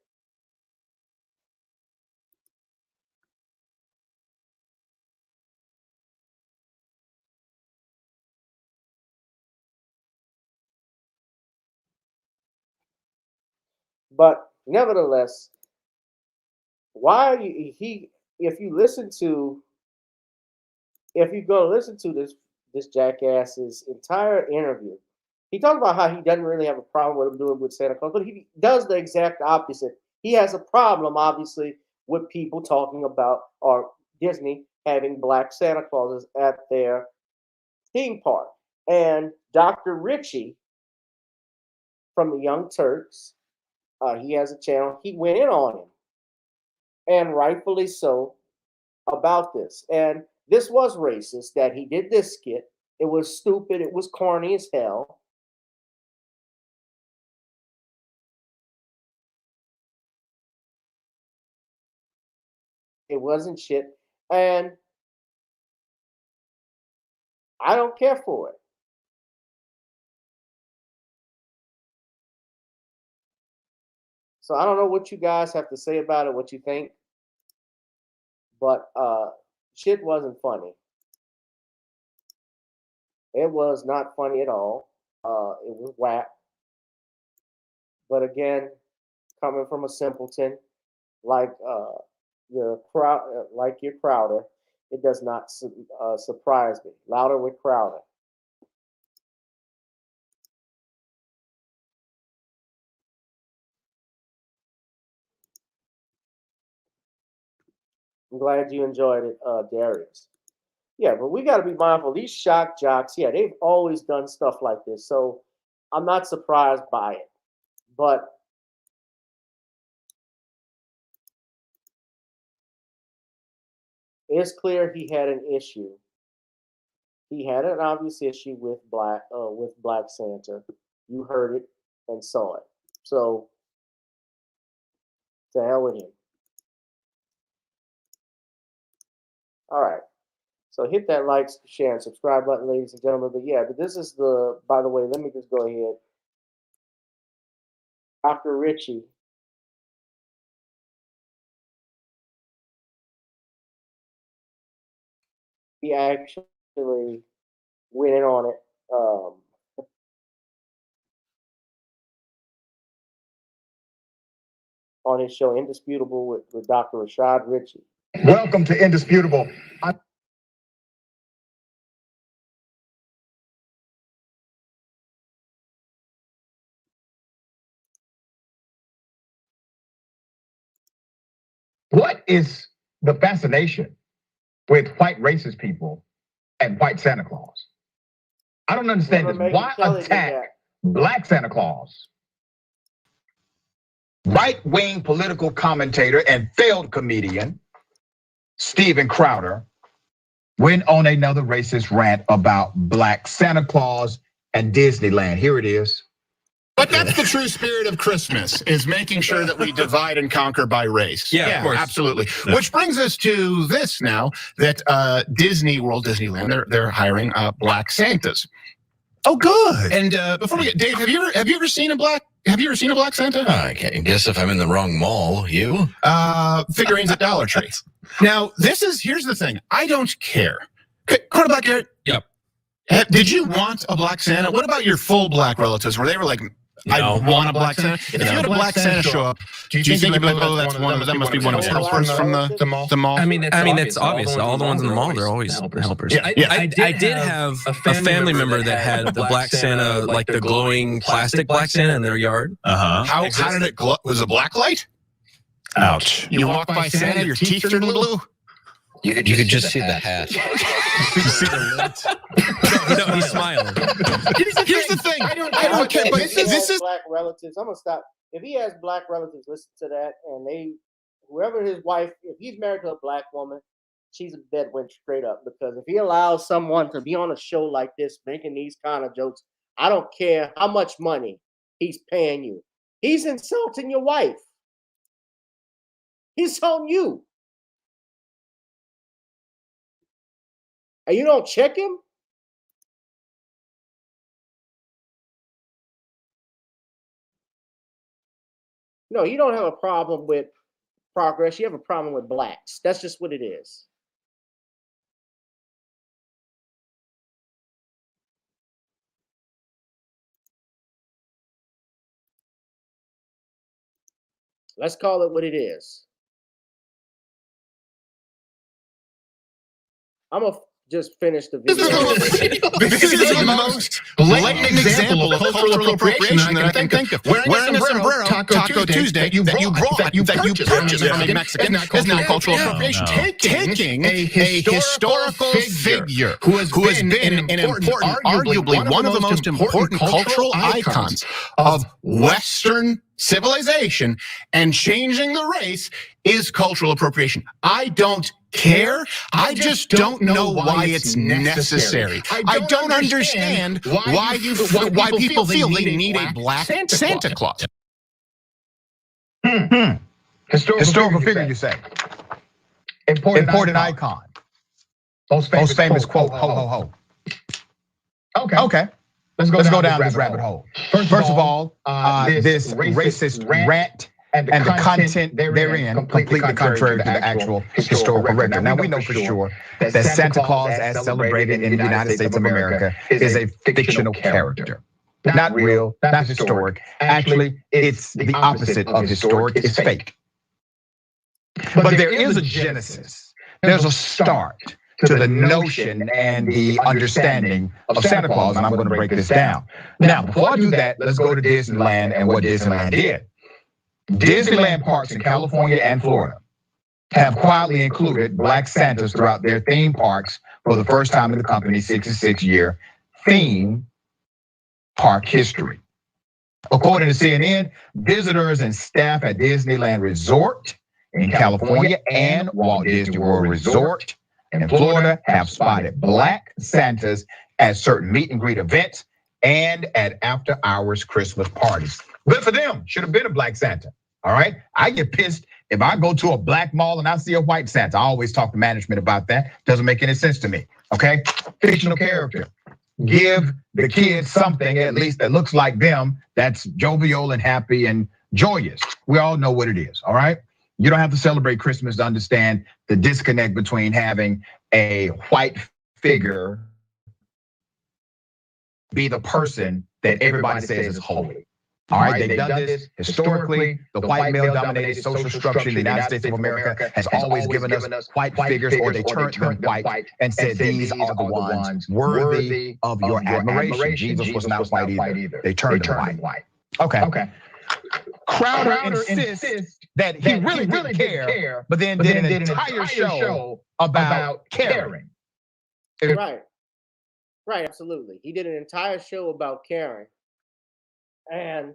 But nevertheless, why he if you listen to if you go listen to this jackass's entire interview, he talks about how he doesn't really have a problem with him doing with Santa Claus, but he does the exact opposite. He has a problem, obviously, with people talking about or Disney having black Santa Clauses at their theme park. And Dr. Richie from the Young Turks, he has a channel. He went in on him, and rightfully so, about this. And this was racist that he did this skit. It was stupid. It was corny as hell. It wasn't shit. And I don't care for it. So I don't know what you guys have to say about it, what you think. But shit wasn't funny. It was not funny at all. It was whack. But again, coming from a simpleton like your Crowder, it does not surprise me. Louder with Crowder. I'm glad you enjoyed it, Darius. Yeah, but we got to be mindful. These shock jocks, yeah, they've always done stuff like this. So I'm not surprised by it. But it's clear he had an issue. He had an obvious issue with Black Santa. You heard it and saw it. So to hell with him. All right. So hit that like, share, and subscribe button, ladies and gentlemen. But yeah, but this is by the way, let me just go ahead Dr. Richie. He actually went in on it. On his show, Indisputable, with Dr. Rashad Richie. Welcome to Indisputable. What is the fascination with white racist people and white Santa Claus? I don't understand this. Why attack black Santa Claus? Right-wing political commentator and failed comedian Steven Crowder went on another racist rant about black Santa Claus and Disneyland. Here it is. But that's the true spirit of Christmas, is making sure that we divide and conquer by race. Yeah, of course. Absolutely. Yeah. Which brings us to this now, that Disney World, Disneyland, they're hiring black Santas. Oh, good. And before we get, Dave, have you ever seen a black Santa? I guess if I'm in the wrong mall, you? Figurines at Dollar Tree. Now, here's the thing. I don't care. Quarterback Garrett? Yep. Did you want a black Santa? What about your full black relatives where they were like, I want a black Santa? If you had a black Santa show up, do you think you'd be like, oh, that must be one of his helpers from the mall? I mean, it's obvious. All the ones in the mall, they're always helpers. I did have a family member that had the black Santa, like the glowing plastic black Santa in their yard. How did it glow? Was it a black light? Ouch. You walk by Santa, your teeth turn blue? You could just see the hat. You see the light? No, he's smiling. Here's the thing. I don't care, but this is black relatives. I'm gonna stop. If he has black relatives, listen to that, and whoever his wife, if he's married to a black woman, she's a dead went straight up. Because if he allows someone to be on a show like this, making these kind of jokes, I don't care how much money he's paying you. He's insulting your wife. He's on you. And you don't check him? No, you don't have a problem with progress. You have a problem with blacks. That's just what it is. Let's call it what it is. I'm going to just finish the video. This is the most blatant example of cultural appropriation that I can think of. Wearing a sombrero, Taco Tuesday, that you purchased from a Mexican is now cultural appropriation. Taking a historical figure who has been an important, arguably one of the most important cultural icons of Western civilization, and changing the race is cultural appropriation. I don't care. I just don't know why it's necessary. I don't understand why people feel they need a black Santa Claus. Historical figure, you say? Important icon. Most famous quote, ho, ho, ho. Okay. Let's go down this rabbit hole. First of all, this racist rant and the content therein completely contrary to the actual historical record. Now, we know for sure that Santa Claus, as celebrated in the United States of America, is a fictional character. Not real, not historic. Actually, it's the opposite of historic. It's fake. But there is a genesis. There's a start to the notion and the understanding of Santa Claus, and I'm going to break this down. Now, before I do that, let's go to Disneyland and what Disneyland did. Disneyland parks in California and Florida have quietly included black Santas throughout their theme parks for the first time in the company's 66-year theme park history. According to CNN, visitors and staff at Disneyland Resort in California and Walt Disney World Resort in Florida have spotted black Santas at certain meet and greet events and at after-hours Christmas parties. Good for them. Should have been a black Santa. All right. I get pissed if I go to a black mall and I see a white Santa. I always talk to management about that. Doesn't make any sense to me. Okay. Fictional character. give the kids something at least that looks like them, that's jovial and happy and joyous. We all know what it is, all right? You don't have to celebrate Christmas to understand the disconnect between having a white figure be the person that everybody says is holy. All right, they've done this historically. The white male-dominated social structure in the United States of America has always given us white figures, or they turned them white and said these are the ones worthy of your admiration. Jesus was not white either. They turned him white. Okay. Crowder insists that he really didn't care, but then did an entire show about caring. Right, absolutely. He did an entire show about caring and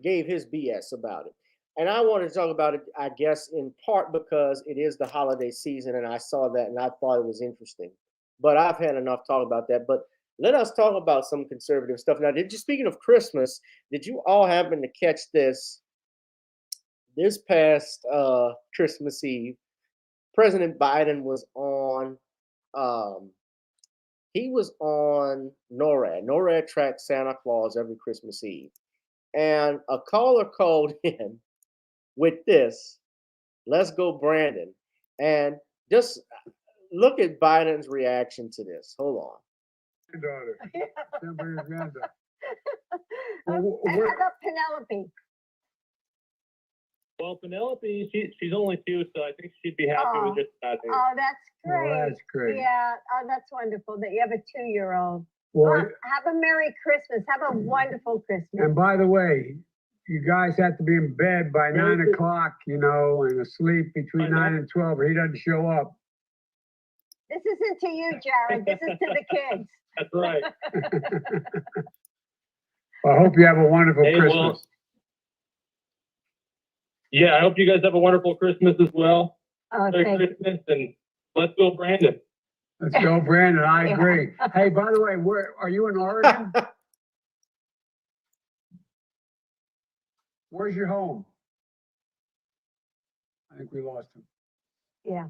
gave his BS about it. And I wanted to talk about it, I guess, in part because it is the holiday season and I saw that and I thought it was interesting. But I've had enough talk about that. But let us talk about some conservative stuff. Now, speaking of Christmas, did you all happen to catch this past Christmas Eve? President Biden was on NORAD. NORAD tracks Santa Claus every Christmas Eve. And a caller called in with this, let's go Brandon. And just look at Biden's reaction to this. Hold on. Granddaughter. How about Penelope? Well, Penelope, she's only 2, so I think she'd be happy with just that. Oh, that's great. Well, that's great. Yeah, that's wonderful that you have a 2-year-old. Well, have a Merry Christmas. Have a wonderful Christmas. and by the way, you guys have to be in bed by 9 o'clock, and asleep between 9 and 12, or he doesn't show up. This isn't to you, Jared. This is to the kids. That's right. Well, I hope you have a wonderful Christmas. Well, yeah, I hope you guys have a wonderful Christmas as well. Merry Christmas, and let's go, Brandon. Let's go, Brandon. I agree. Hey, by the way, where are you in Oregon? Where's your home? I think we lost him. Yeah.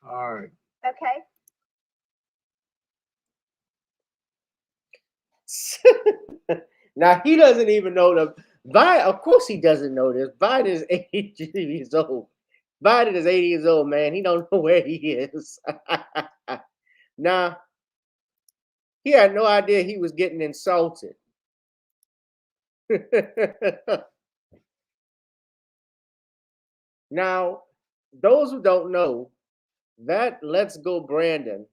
All right. Okay. Now he doesn't even know of course he doesn't know this. Biden is 80 years old. Biden is 80 years old, man. He don't know where he is. Now, he had no idea he was getting insulted. Now, those who don't know, that Let's Go Brandon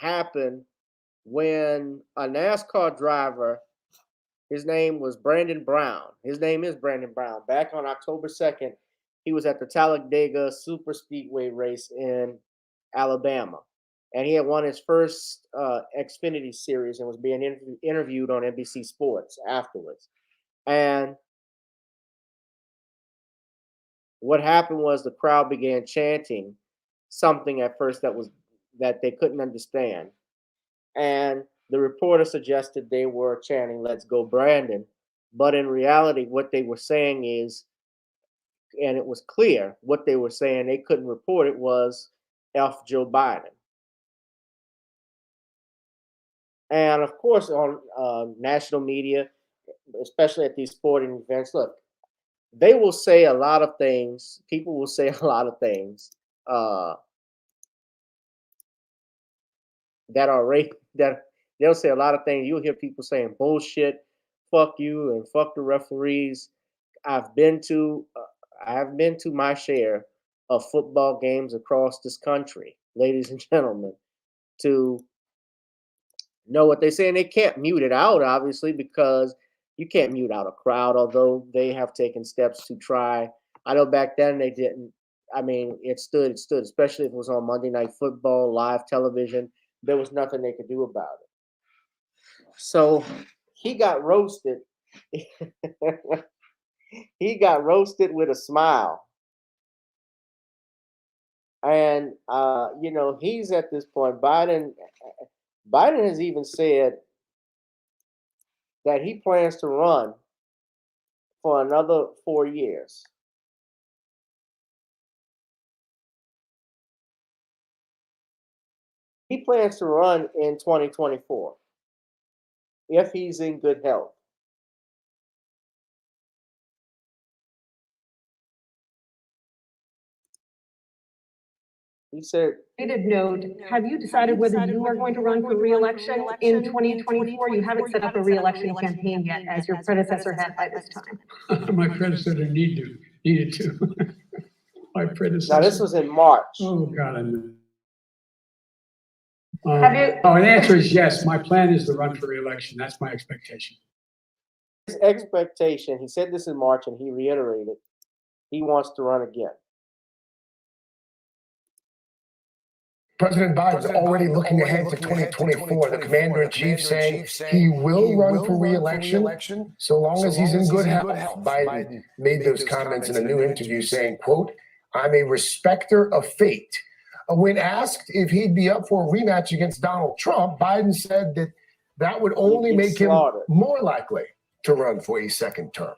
happened when a NASCAR driver, his name was Brandon Brown. His name is Brandon Brown. Back on October 2nd, he was at the Talladega Super Speedway race in Alabama. And he had won his first Xfinity series and was being interviewed on NBC Sports afterwards. And what happened was the crowd began chanting something at first that they couldn't understand. And the reporter suggested they were chanting, "Let's go, Brandon." But in reality, what they were saying is, and it was clear what they were saying, they couldn't report it, was F Joe Biden. And of course, on national media, especially at these sporting events, look, they will say a lot of things. People will say a lot of things that they'll say a lot of things. You'll hear people saying bullshit, fuck you, and fuck the referees. I've been to my share of football games across this country, ladies and gentlemen, to know what they say. And they can't mute it out, obviously, because you can't mute out a crowd, although they have taken steps to try. I know back then they didn't. I mean, it stood, especially if it was on Monday Night Football, live television. There was nothing they could do about it. So he got roasted. He got roasted with a smile. And, he's at this point. Biden has even said that he plans to run for another 4 years. He plans to run in 2024 if he's in good health. He said, Note, have you decided whether you are going to run for re-election in 2024? You haven't set up a re-election campaign yet, as your predecessor had by this time. My predecessor needed to. My predecessor. Now, this was in March. Oh, God, I know. Have you? The answer is yes. My plan is to run for re-election. That's my expectation. His expectation, he said this in March and he reiterated, he wants to run again. President Biden's already looking ahead to 2024. The commander-in-chief saying he will run for re-election so long as he's in good health. Biden made those comments in a new interview saying, quote, "I'm a respecter of fate." When asked if he'd be up for a rematch against Donald Trump, Biden said that would only make him more likely to run for a second term.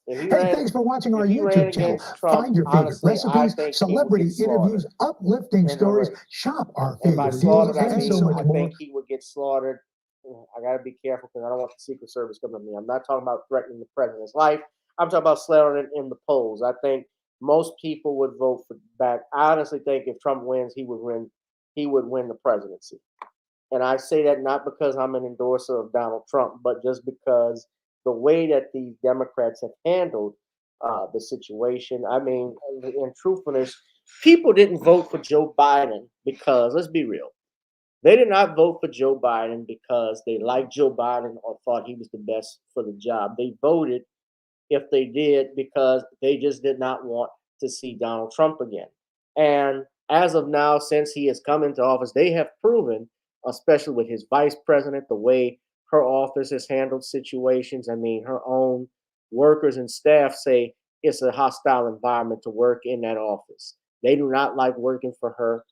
Hey, thanks for watching our YouTube channel. Find your favorite recipes, celebrity interviews, uplifting stories, shop our favorite deals, and so much more. I think he would get slaughtered. I got to be careful because I don't want the Secret Service coming to me. I'm not talking about threatening the president's life. I'm talking about slaughtering in the polls. I think most people would vote for back. I honestly think if Trump wins, he would win the presidency. And I say that not because I'm an endorser of Donald Trump, but just because the way that these Democrats have handled the situation. I mean, in truthfulness, people didn't vote for Joe Biden because, let's be real, they did not vote for Joe Biden because they liked Joe Biden or thought he was the best for the job. They voted, if they did, because they just did not want to see Donald Trump again. And as of now, since he has come into office, they have proven, especially with his vice president, the way her office has handled situations. I mean, her own workers and staff say it's a hostile environment to work in that office. They do not like working for her.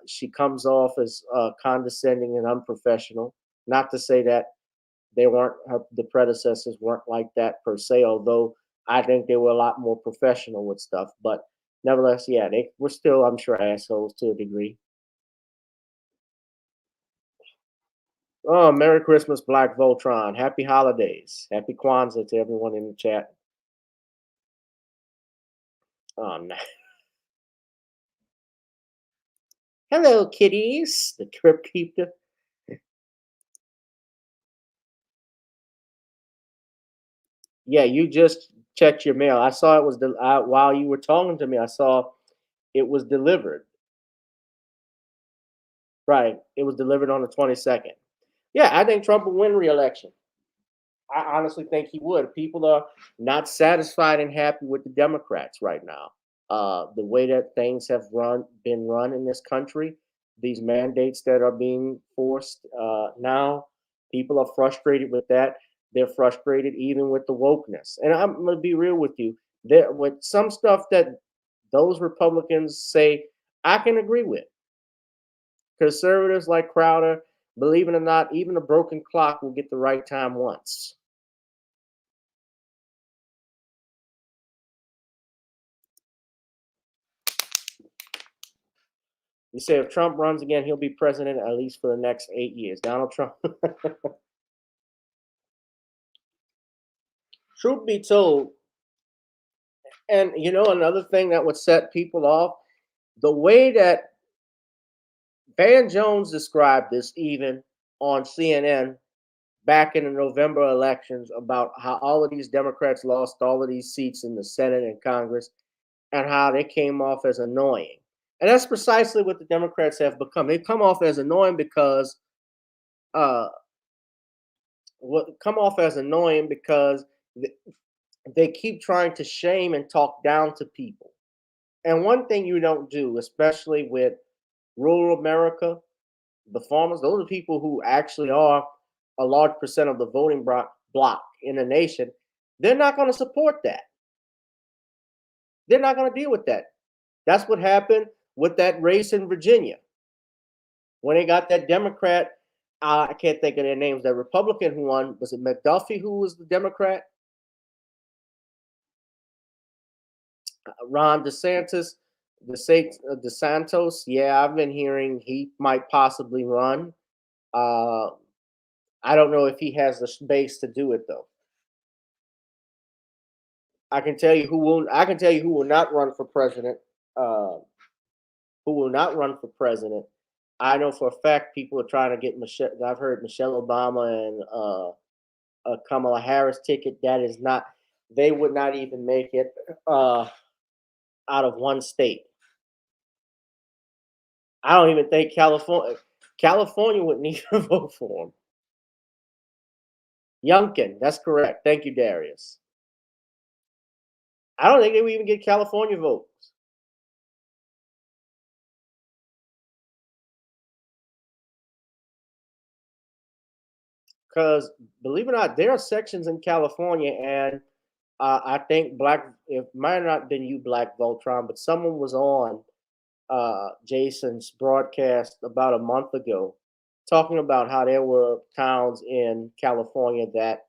She comes off as condescending and unprofessional. Not to say that the predecessors weren't like that per se, although I think they were a lot more professional with stuff. But nevertheless, yeah, they were still, I'm sure, assholes to a degree. Oh, Merry Christmas, Black Voltron. Happy holidays. Happy Kwanzaa to everyone in the chat. Oh, no. Hello, kitties. The Crypt Keeper. Yeah, you just checked your mail. I saw it was, while you were talking to me, I saw it was delivered. Right. It was delivered on the 22nd. Yeah, I think Trump will win re-election. I honestly think he would. People are not satisfied and happy with the Democrats right now. The way that things have been run in this country, these mandates that are being forced now, people are frustrated with that. They're frustrated even with the wokeness. And I'm going to be real with you. There, with some stuff that those Republicans say, I can agree with. Conservatives like Crowder, believe it or not, even a broken clock will get the right time once. You say if Trump runs again, he'll be president at least for the next 8 years. Donald Trump. Truth be told, and you know, another thing that would set people off, the way that Van Jones described this even on CNN back in the November elections about how all of these Democrats lost all of these seats in the Senate and Congress and how they came off as annoying. And that's precisely what the Democrats have become. They come off as annoying because they keep trying to shame and talk down to people. And one thing you don't do, especially with rural America, the farmers, those are people who actually are a large percent of the voting bloc in the nation. They're not going to support that. They're not going to deal with that. That's what happened with that race in Virginia. When they got that Democrat, I can't think of their names, that Republican who won, was it McDuffie who was the Democrat? Ron DeSantis, DeSantis, yeah, I've been hearing he might possibly run. I don't know if he has the space to do it though. I can tell you who will. I can tell you who will not run for president. Who will not run for president? I know for a fact people are trying to get Michelle. I've heard Michelle Obama and Kamala Harris ticket. That is not. They would not even make it out of one state. I don't even think California wouldn't even vote for him. Youngkin, that's correct. Thank you, Darius. I don't think they would even get California votes. Because believe it or not, there are sections in California, and I think it might have not been you, Black Voltron, but someone was on Jason's broadcast about a month ago talking about how there were towns in California that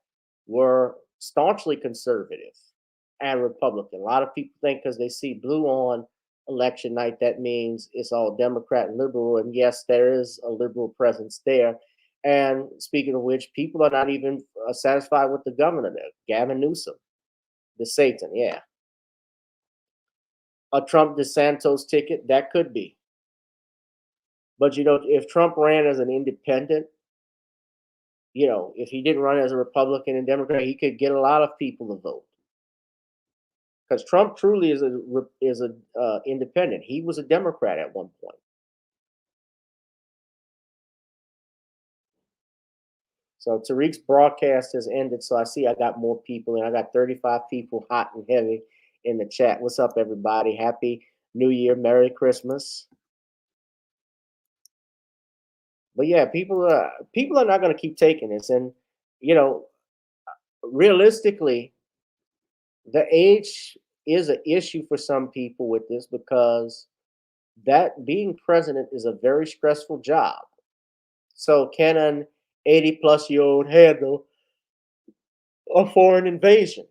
were staunchly conservative and Republican. A lot of people think because they see blue on election night, that means it's all Democrat and liberal. And yes, there is a liberal presence there. And speaking of which, people are not even satisfied with the governor there, Gavin Newsom, the Satan, yeah. A Trump DeSantis ticket, that could be. But, if Trump ran as an independent, if he didn't run as a Republican and Democrat, he could get a lot of people to vote. Because Trump truly is a independent. He was a Democrat at one point. So Tariq's broadcast has ended. So I see I got more people, and I got 35 people hot and heavy in the chat. What's up, everybody? Happy New Year. Merry Christmas. But yeah, people are not going to keep taking this. And, realistically, the age is an issue for some people with this because that being president is a very stressful job. So can an 80-plus-year-old handle a foreign invasion?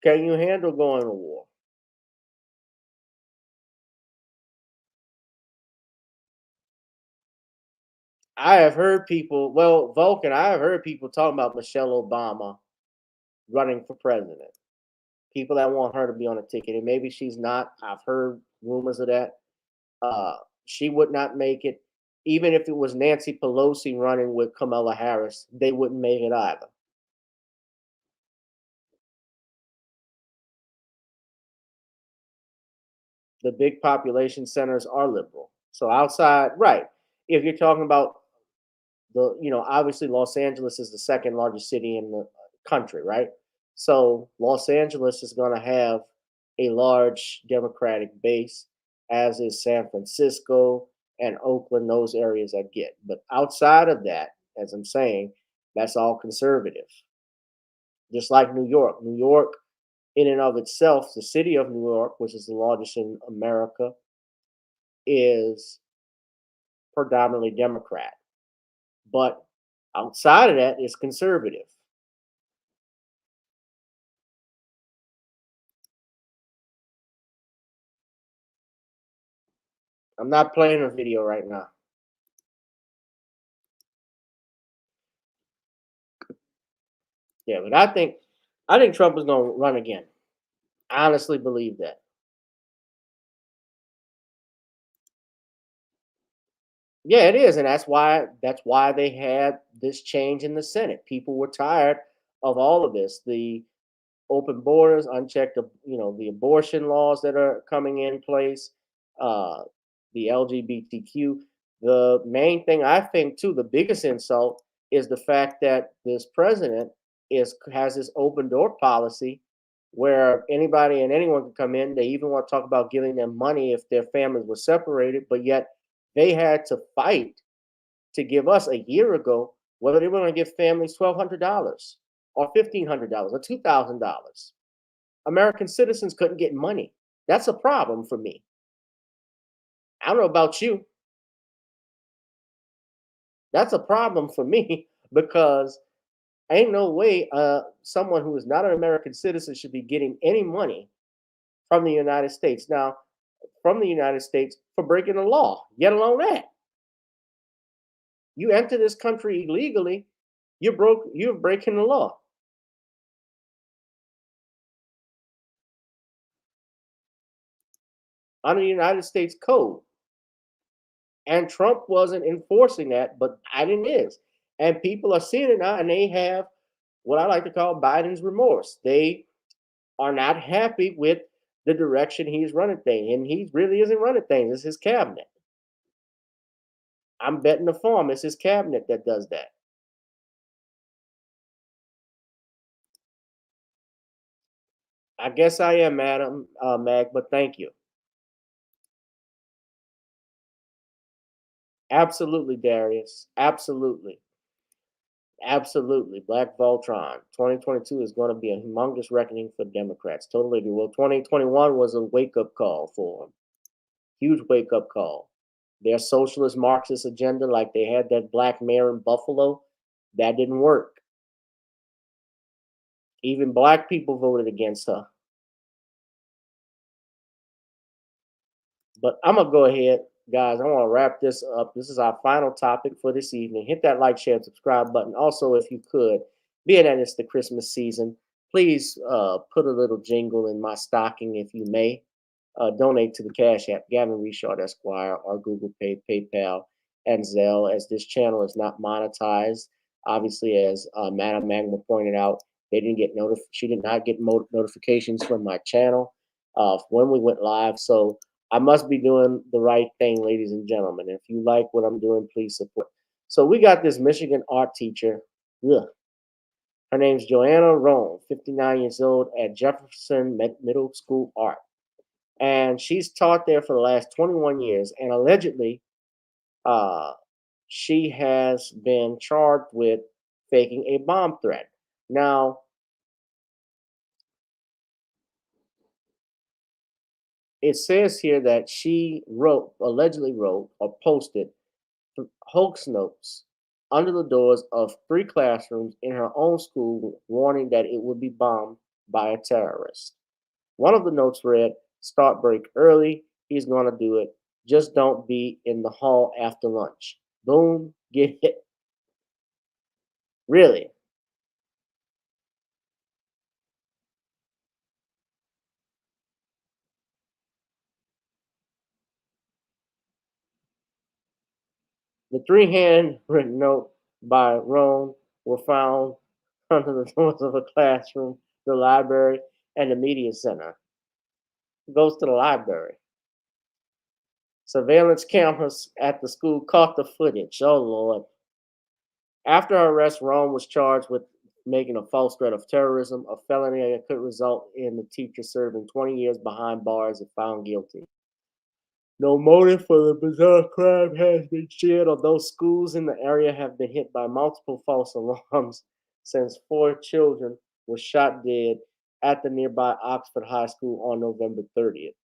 Can you handle going to war? I have heard people, Vulcan, I have heard people talking about Michelle Obama running for president. People that want her to be on a ticket, and maybe she's not. I've heard rumors of that. She would not make it. Even if it was Nancy Pelosi running with Kamala Harris, they wouldn't make it either. The big population centers are liberal. So outside, right, if you're talking about obviously Los Angeles is the second largest city in the country, right? So Los Angeles is going to have a large Democratic base, as is San Francisco and Oakland, those areas I get. But outside of that, as I'm saying, that's all conservative. Just like New York. New York, in and of itself, the city of New York, which is the largest in America, is predominantly Democrat. But outside of that, it's conservative. I'm not playing a video right now. Yeah, but I think Trump is going to run again. I honestly believe that. Yeah, it is, and that's why they had this change in the Senate. People were tired of all of this. The open borders, unchecked, the abortion laws that are coming in place, the LGBTQ. The main thing I think too, the biggest insult is the fact that this president has this open door policy where anybody and anyone can come in. They even want to talk about giving them money if their families were separated, but yet they had to fight to give us a year ago whether they were going to give families $1,200 or $1,500 or $2,000. American citizens couldn't get money. That's a problem for me. I don't know about you. That's a problem for me because ain't no way someone who is not an American citizen should be getting any money from the United States. Now, from the United States for breaking the law, yet alone that. You enter this country illegally, you're breaking the law. Under the United States Code. And Trump wasn't enforcing that, but Biden is. And people are seeing it now, and they have what I like to call Biden's remorse. They are not happy with the direction he's running things, and he really isn't running things. It's his cabinet. I'm betting the farm it's his cabinet that does that. I guess I am, Madam Mag, but thank you. Absolutely, Darius. Absolutely. Absolutely. Black Voltron. 2022 is going to be a humongous reckoning for Democrats. Totally agree. Well, 2021 was a wake-up call for them. Huge wake-up call. Their socialist Marxist agenda, like they had that black mayor in Buffalo, that didn't work. Even black people voted against her. But I'm going to go ahead, guys. I want to wrap this up. This is our final topic for this evening. Hit that like, share, and subscribe button. Also, if you could, being that it's the Christmas season, please put a little jingle in my stocking if you may. Donate to the Cash App, Gavin Richard Esquire, or Google Pay, PayPal, and Zelle, as this channel is not monetized. Obviously, as Madam Magma pointed out, she did not get notifications from my channel when we went live. So I must be doing the right thing, ladies and gentlemen. If you like what I'm doing, please support. So we got this Michigan art teacher. Ugh. Her name's Joanna Roan, 59 years old, at Jefferson Middle School Art. And she's taught there for the last 21 years. And allegedly, she has been charged with faking a bomb threat. Now, it says here that she allegedly wrote or posted hoax notes under the doors of 3 classrooms in her own school, warning that it would be bombed by a terrorist. One of the notes read, "Start break early. He's going to do it. Just don't be in the hall after lunch." Boom, get hit. Really? The 3 handwritten note by Roan were found under the doors of a classroom, the library, and the media center. It goes to the library. Surveillance cameras at the school caught the footage. Oh, Lord. After her arrest, Roan was charged with making a false threat of terrorism, a felony that could result in the teacher serving 20 years behind bars if found guilty. No motive for the bizarre crime has been shared, although schools in the area have been hit by multiple false alarms since 4 children were shot dead at the nearby Oxford High School on November 30th.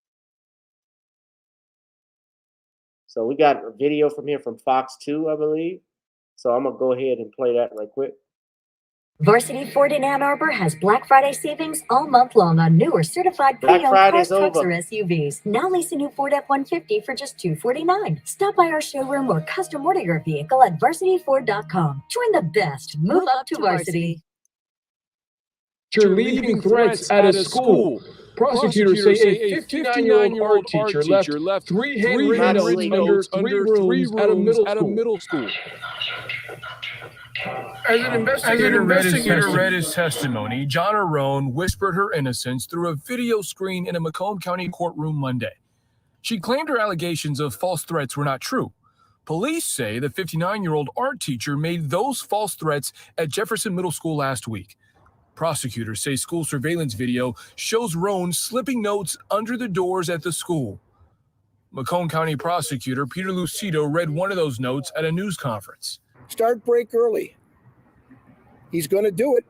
So we got a video from here from Fox 2, I believe. So I'm going to go ahead and play that right quick. Varsity Ford in Ann Arbor has Black Friday savings all month long on newer certified pre-owned cars, trucks, or SUVs. Now lease a new Ford F-150 for just $249. Stop by our showroom or custom order your vehicle at varsityford.com. Join the best. Move up to Varsity. You're leaving threats at a school. Prosecutors say a 59-year-old art teacher left 3 handwritten notes under 3 rooms at a middle school. As an investigator read his testimony, Joanna Roan whispered her innocence through a video screen in a Macomb County courtroom Monday. She claimed her allegations of false threats were not true. Police say the 59-year-old art teacher made those false threats at Jefferson Middle School last week. Prosecutors say school surveillance video shows Roan slipping notes under the doors at the school. Macomb County prosecutor Peter Lucido read one of those notes at a news conference. Start break early. He's going to do it.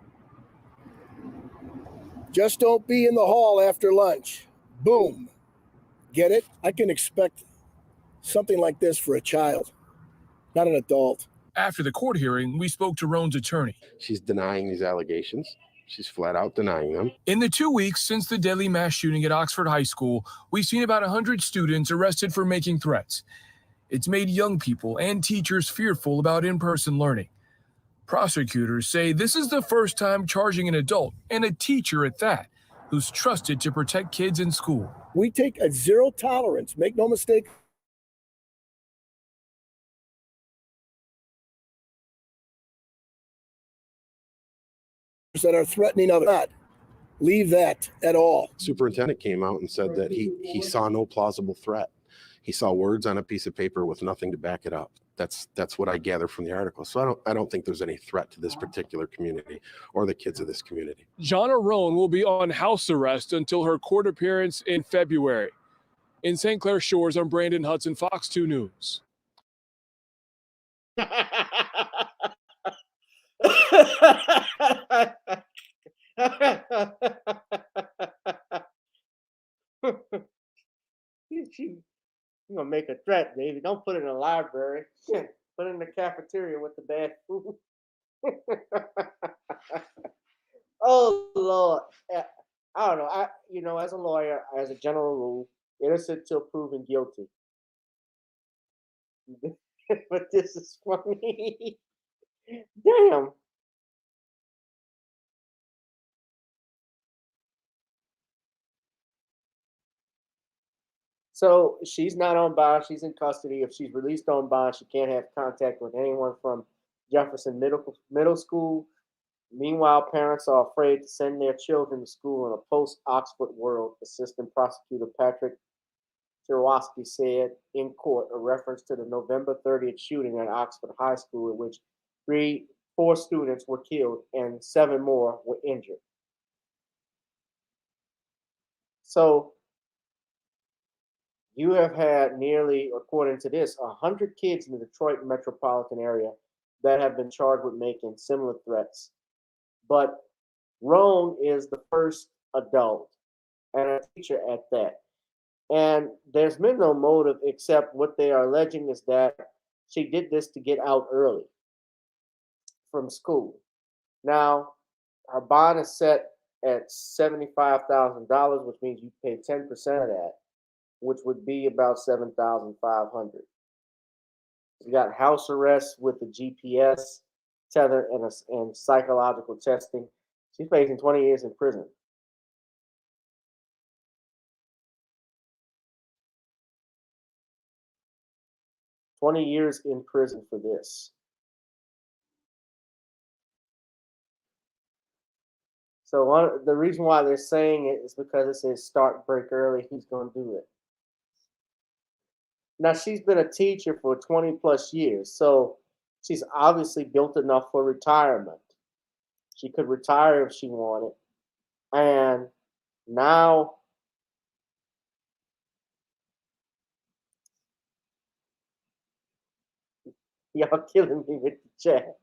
Just don't be in the hall after lunch. Boom. Get it? I can expect something like this for a child, not an adult. After the court hearing, we spoke to Roan's attorney. She's denying these allegations. She's flat out denying them. In the 2 weeks since the deadly mass shooting at Oxford High School, we've seen about 100 students arrested for making threats. It's made young people and teachers fearful about in-person learning. Prosecutors say this is the first time charging an adult, and a teacher at that, who's trusted to protect kids in school. We take a zero tolerance, make no mistake. That are threatening others. Not leave that at all. Superintendent came out and said that he saw no plausible threat. He saw words on a piece of paper with nothing to back it up. That's what I gather from the article. So I don't think there's any threat to this particular community or the kids of this community. Jonna Roan will be on house arrest until her court appearance in February. In St. Clair Shores, I'm Brandon Hudson, Fox 2 News. You're gonna make a threat, baby. Don't put it in the library. Put it in the cafeteria with the bad food. Oh Lord. I don't know. As a lawyer, as a general rule, innocent till proven guilty. But this is funny. Damn. So she's not on bond. She's in custody. If she's released on bond, she can't have contact with anyone from Jefferson Middle School. Meanwhile, parents are afraid to send their children to school in a post-Oxford world, Assistant Prosecutor Patrick Chouder-head said in court, a reference to the November 30th shooting at Oxford High School, in which 4 students were killed and 7 more were injured. So you have had nearly, according to this, 100 kids in the Detroit metropolitan area that have been charged with making similar threats. But Roan is the first adult and a teacher at that. And there's been no motive except what they are alleging is that she did this to get out early from school. Now, her bond is set at $75,000, which means you pay 10% of that, which would be about $7,500. You got house arrest with the GPS tether and psychological testing. She's facing 20 years in prison. $20 years in prison for this. So the reason why they're saying it is because it says start break early. He's going to do it. Now, she's been a teacher for 20 plus years, so she's obviously built enough for retirement. She could retire if she wanted. And now, y'all killing me with the chat.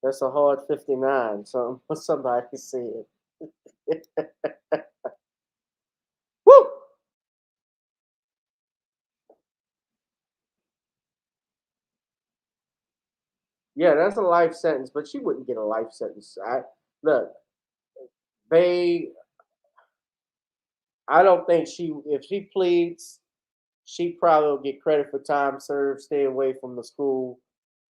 That's a hard 59. So somebody said. Woo! Yeah, that's a life sentence, but she wouldn't get a life sentence. I don't think if she pleads, she probably will get credit for time served, stay away from the school,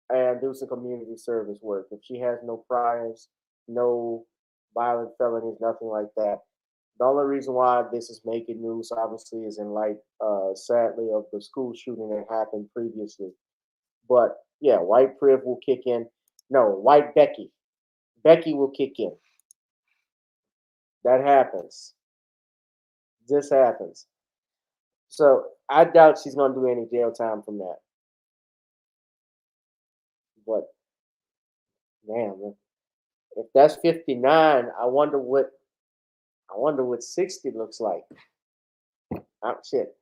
and do some community service work. If she has no priors, no violent felonies, nothing like that. The only reason why this is making news, obviously, is in light, sadly, of the school shooting that happened previously. But yeah, white priv will kick in. No, white Becky. Becky will kick in. That happens. This happens. So I doubt she's going to do any jail time from that. But man, if that's 59, I wonder what 60 looks like. Shit,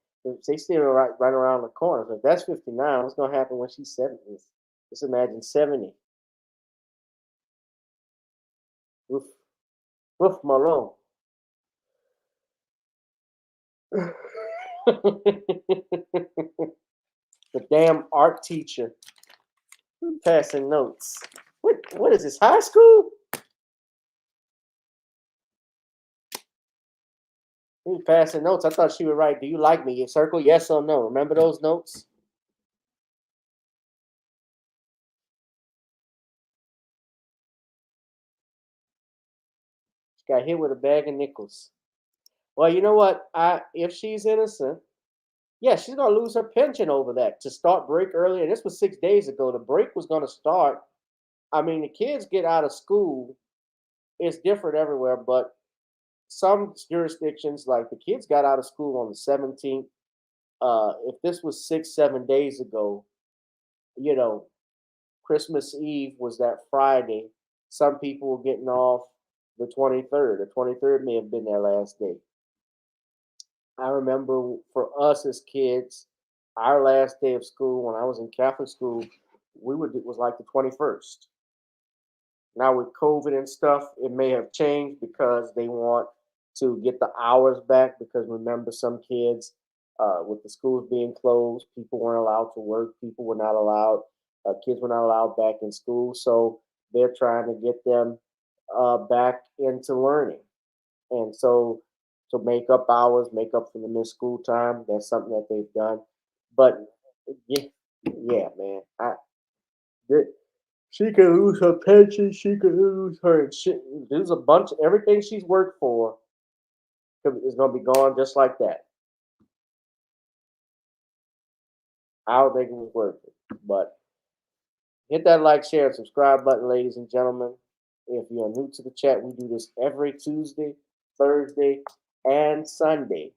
60 right around the corner. So if that's 59, what's going to happen when she's 70? Just imagine 70. Oof, Malone. The damn art teacher passing notes. What is this, high school? He passing notes. I thought she would write, "Do you like me?" You circle yes or no. Remember those notes? She got hit with a bag of nickels. Well, you know what? If she's innocent, yeah, she's gonna lose her pension over that. To start break earlier, this was 6 days ago. The break was gonna start. I mean, the kids get out of school. It's different everywhere, but some jurisdictions, like the kids got out of school on the 17th. If this was 6, 7 days ago, you know, Christmas Eve was that Friday. Some people were getting off the 23rd. The 23rd may have been their last day. I remember for us as kids, our last day of school when I was in Catholic school, it was like the 21st. Now with COVID and stuff, it may have changed because they want to get the hours back. Because remember, some kids, with the schools being closed, people weren't allowed to work. People were not allowed. Kids were not allowed back in school. So they're trying to get them back into learning, and so to make up hours, make up for the missed school time. That's something that they've done. But yeah, man, she could lose her pension. She could lose her. There's a bunch. Everything she's worked for is going to be gone just like that. I don't think it was worth it. But hit that like, share, and subscribe button, ladies and gentlemen. If you're new to the chat, we do this every Tuesday, Thursday, and Sunday.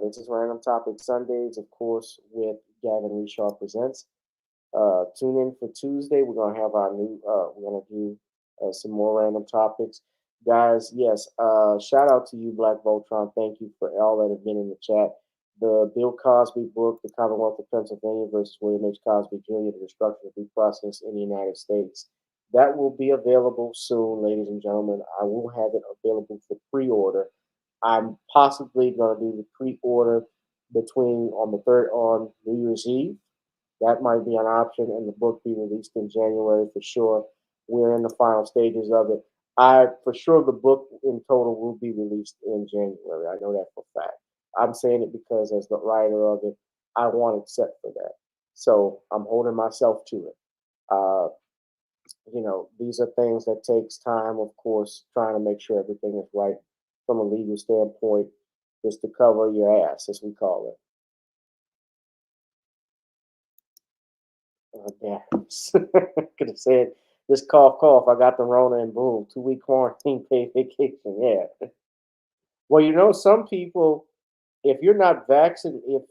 This is Random Topic Sundays, of course, with Gavin Reshaw Presents. Tune in for Tuesday. We're gonna have our new. We're gonna do some more random topics, guys. Yes. Shout out to you, Black Voltron. Thank you for all that have been in the chat. The Bill Cosby book, The Commonwealth of Pennsylvania versus William H. Cosby Jr., The Destruction of Due Process in the United States. That will be available soon, ladies and gentlemen. I will have it available for pre-order. I'm possibly going to do the pre-order on New Year's Eve. That might be an option, and the book be released in January for sure. We're in the final stages of it. For sure the book in total will be released in January. I know that for a fact. I'm saying it because as the writer of it, I want it set for that. So I'm holding myself to it. These are things that takes time, of course, trying to make sure everything is right from a legal standpoint, just to cover your ass, as we call it. Yeah. Could have said, just cough, cough. I got the Rona and boom, 2-week quarantine, paid vacation. Yeah. Well, some people, if you're not vaccinated,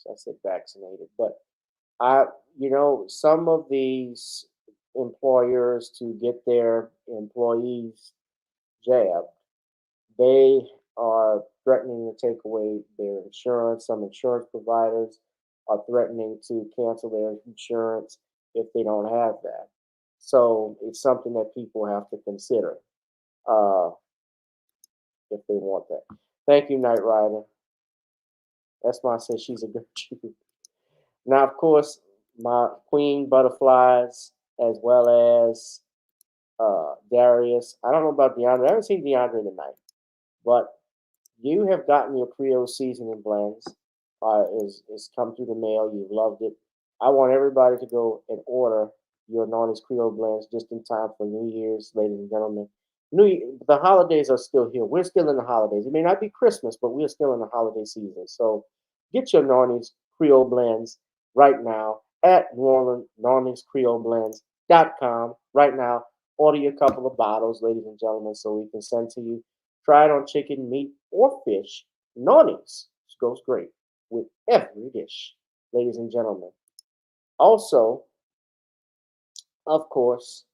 I said vaccinated, but some of these employers to get their employees jabbed, they are threatening to take away their insurance. Some insurance providers are threatening to cancel their insurance if they don't have that. So it's something that people have to consider if they want that. Thank you, Knight Rider. That's why I said she's a good Jew. Now, of course, my Queen Butterflies, as well as Darius. I don't know about DeAndre. I haven't seen DeAndre tonight, but you have gotten your Creole seasoning blends. It's come through the mail. You've loved it. I want everybody to go and order your Naughty's Creole blends just in time for New Year's, ladies and gentlemen. The holidays are still here. We're still in the holidays. It may not be Christmas, but we're still in the holiday season. So get your Naughty's Creole blends right now at NormanCreoleBlends.com right now. Order your couple of bottles, ladies and gentlemen, so we can send to you. Try it on chicken, meat, or fish. Naughty's goes great with every dish, ladies and gentlemen. Also, of course,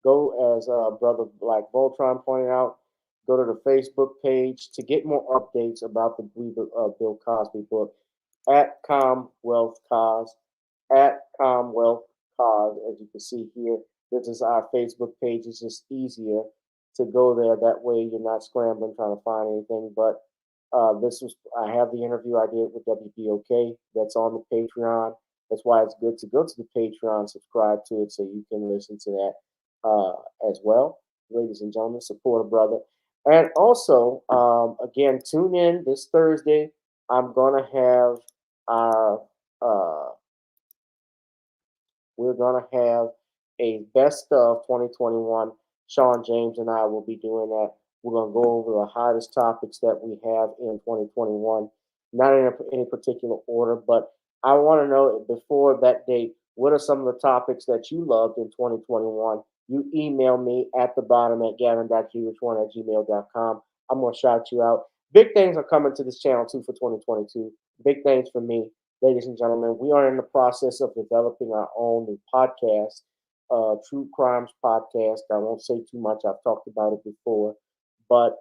go as Brother Black Voltron pointed out, go to the Facebook page to get more updates about the Bill Cosby book at Commonwealth Cause, as you can see here. This is our Facebook page. It's just easier to go there. That way you're not scrambling trying to find anything. But I have the interview I did with WBOK that's on the Patreon. That's why it's good to go to the Patreon, subscribe to it so you can listen to that as well. Ladies and gentlemen, support a brother. And also, again, tune in this Thursday. I'm going to have we're going to have a best of 2021. Sean James and I will be doing that. We're going to go over the hottest topics that we have in 2021, not in any particular order, but I want to know before that date, what are some of the topics that you loved in 2021? You email me at the bottom at gavin.grich1@gmail.com. I'm going to shout you out. Big things are coming to this channel too for 2022. Big things for me, ladies and gentlemen. We are in the process of developing our own new podcast, True Crimes Podcast. I won't say too much. I've talked about it before. But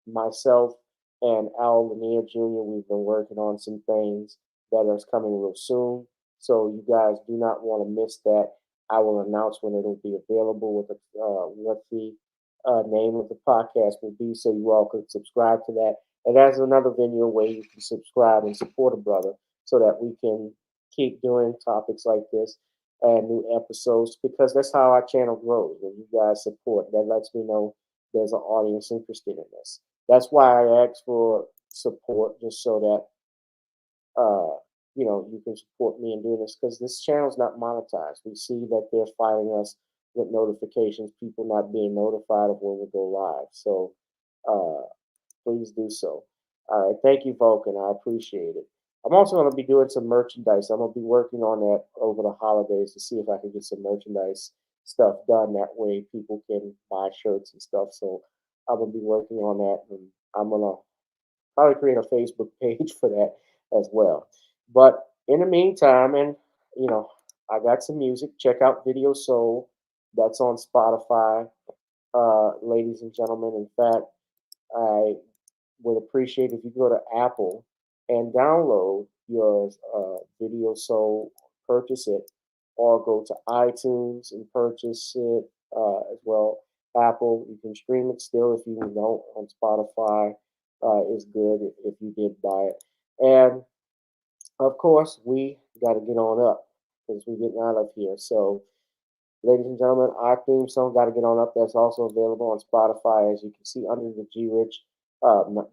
myself and Al Lanier Jr., we've been working on some things that are coming real soon. So you guys do not want to miss that. I will announce when it'll be available, what the name of the podcast will be, so you all can subscribe to that. And that's another venue where you can subscribe and support a brother so that we can keep doing topics like this and new episodes, because that's how our channel grows. When you guys support, that lets me know there's an audience interested in this. That's why I ask for support, just so that you can support me in doing this, because this channel's not monetized. We see that they're fighting us with notifications, people not being notified of when we go live. So please do so. All right, thank you, Vulcan. I appreciate it. I'm also going to be doing some merchandise. I'm going to be working on that over the holidays to see if I can get some merchandise stuff done. That way people can buy shirts and stuff. So I'm going to be working on that, and I'm going to probably create a Facebook page for that as well. But in the meantime, and I got some music. Check out Video Soul. That's on Spotify, ladies and gentlemen. In fact, I would appreciate if you go to Apple and download your Video Soul, purchase it, or go to iTunes and purchase it as well. Apple, you can stream it still if you don't. On Spotify is good if you did buy it. And of course, we got to get on up because we're getting out of here. So, ladies and gentlemen, our theme song, Got to Get On Up, that's also available on Spotify, as you can see under the G Rich.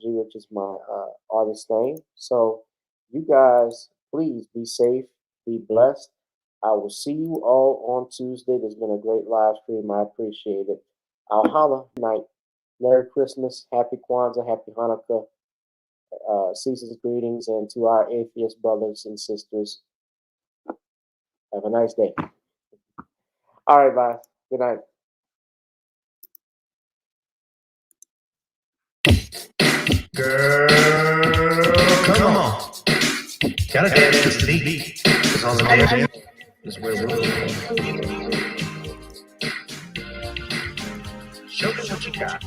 G Rich is my artist name. So, you guys, please be safe, be blessed. I will see you all on Tuesday. There's been a great live stream. I appreciate it. I'll holla night. Merry Christmas, Happy Kwanzaa, Happy Hanukkah, season's greetings, and to our atheist brothers and sisters, have a nice day. All right, bye. Good night. Girl, come on. Gotta dance to the beat. Cause on the dance is where we're going. Show me what you got.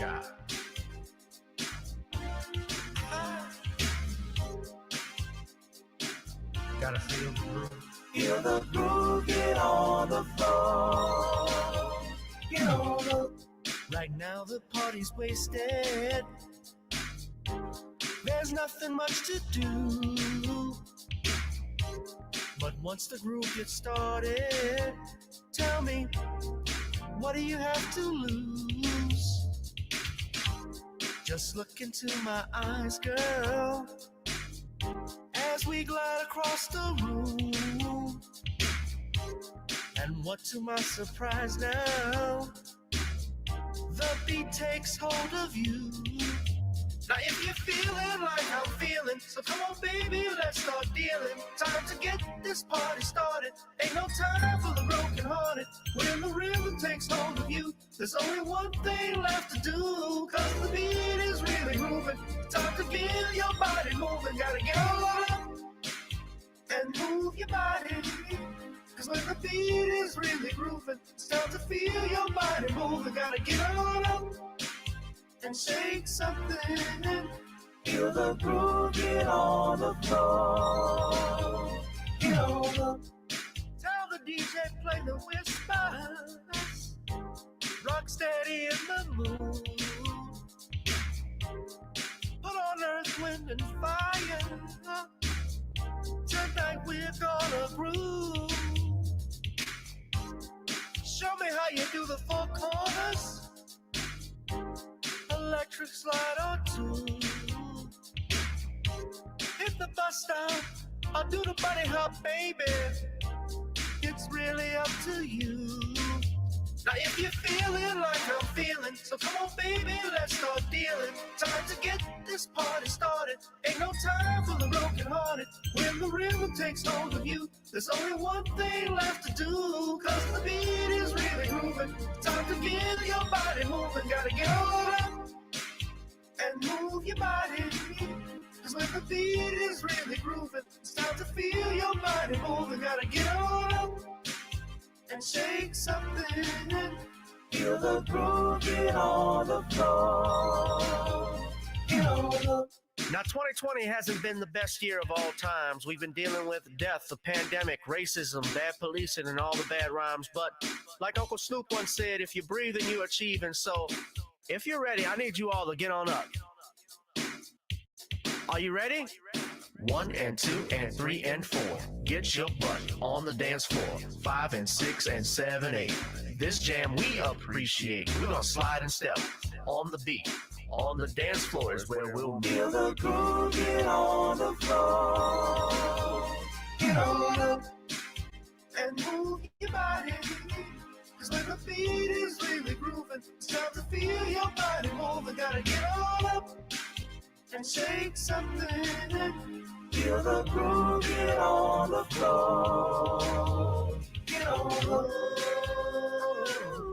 Gotta feel the groove. Feel the groove, get on the floor. Get on the. Right now the party's wasted. There's nothing much to do. But once the groove gets started, tell me, what do you have to lose? Just look into my eyes, girl, as we glide across the room. And what to my surprise now, the beat takes hold of you. Now if you're feeling like I'm feeling, so come on baby, let's start dealing. Time to get this party started. Ain't no time for the broken hearted. When the rhythm takes hold of you, there's only one thing left to do. Cause the beat is really moving. Time to feel your body moving. Gotta get on up and move your body. Cause when the beat is really grooving, it's time to feel your body moving. Gotta get on up and shake something. Feel the groove, get on the floor. Get on up. Tell the DJ play the whispers. Rock steady in the mood. Put on the and fire. Tonight we're gonna groove. Show me how you do the four corners. Electric slide or two. Hit the bus stop or do the bunny hop, baby. It's really up to you. Now if you're feeling like I'm feeling, so come on baby, let's start dealing. Time to get this party started. Ain't no time for the broken hearted. When the rhythm takes hold of you, there's only one thing left to do. Cause the beat is really grooving. Time to get your body moving. Gotta get on up and move your body. Cause when the beat is really grooving, it's time to feel your body moving. Gotta get on up and shake something and feel the groove. Get on the floor. Get on up. Now, 2020 hasn't been the best year of all times. We've been dealing with death, the pandemic, racism, bad policing, and all the bad rhymes. But like Uncle Snoop once said, if you breathe and you achieve. And so, if you're ready, I need you all to get on up. Are you ready? 1 and 2 and 3 and 4. Get your butt on the dance floor. 5 and 6 and 7, 8. This jam we appreciate. We're gonna slide and step on the beat. On the dance floor is where we'll feel the groove. Get on the floor. Get on up and move your body. Cause when the beat is really grooving, it's time to feel your body moving. Gotta get on up and shake something and feel the groove. Get on the floor. Get on the floor,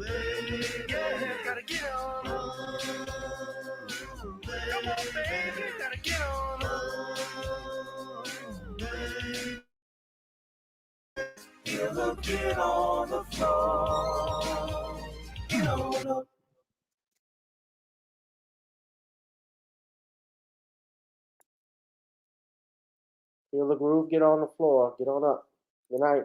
baby. Yeah, gotta get on the floor. Come on, baby, gotta get on the floor, baby. Feel the get on the floor. Get on the Feel the groove, get on the floor. Get on up. Good night.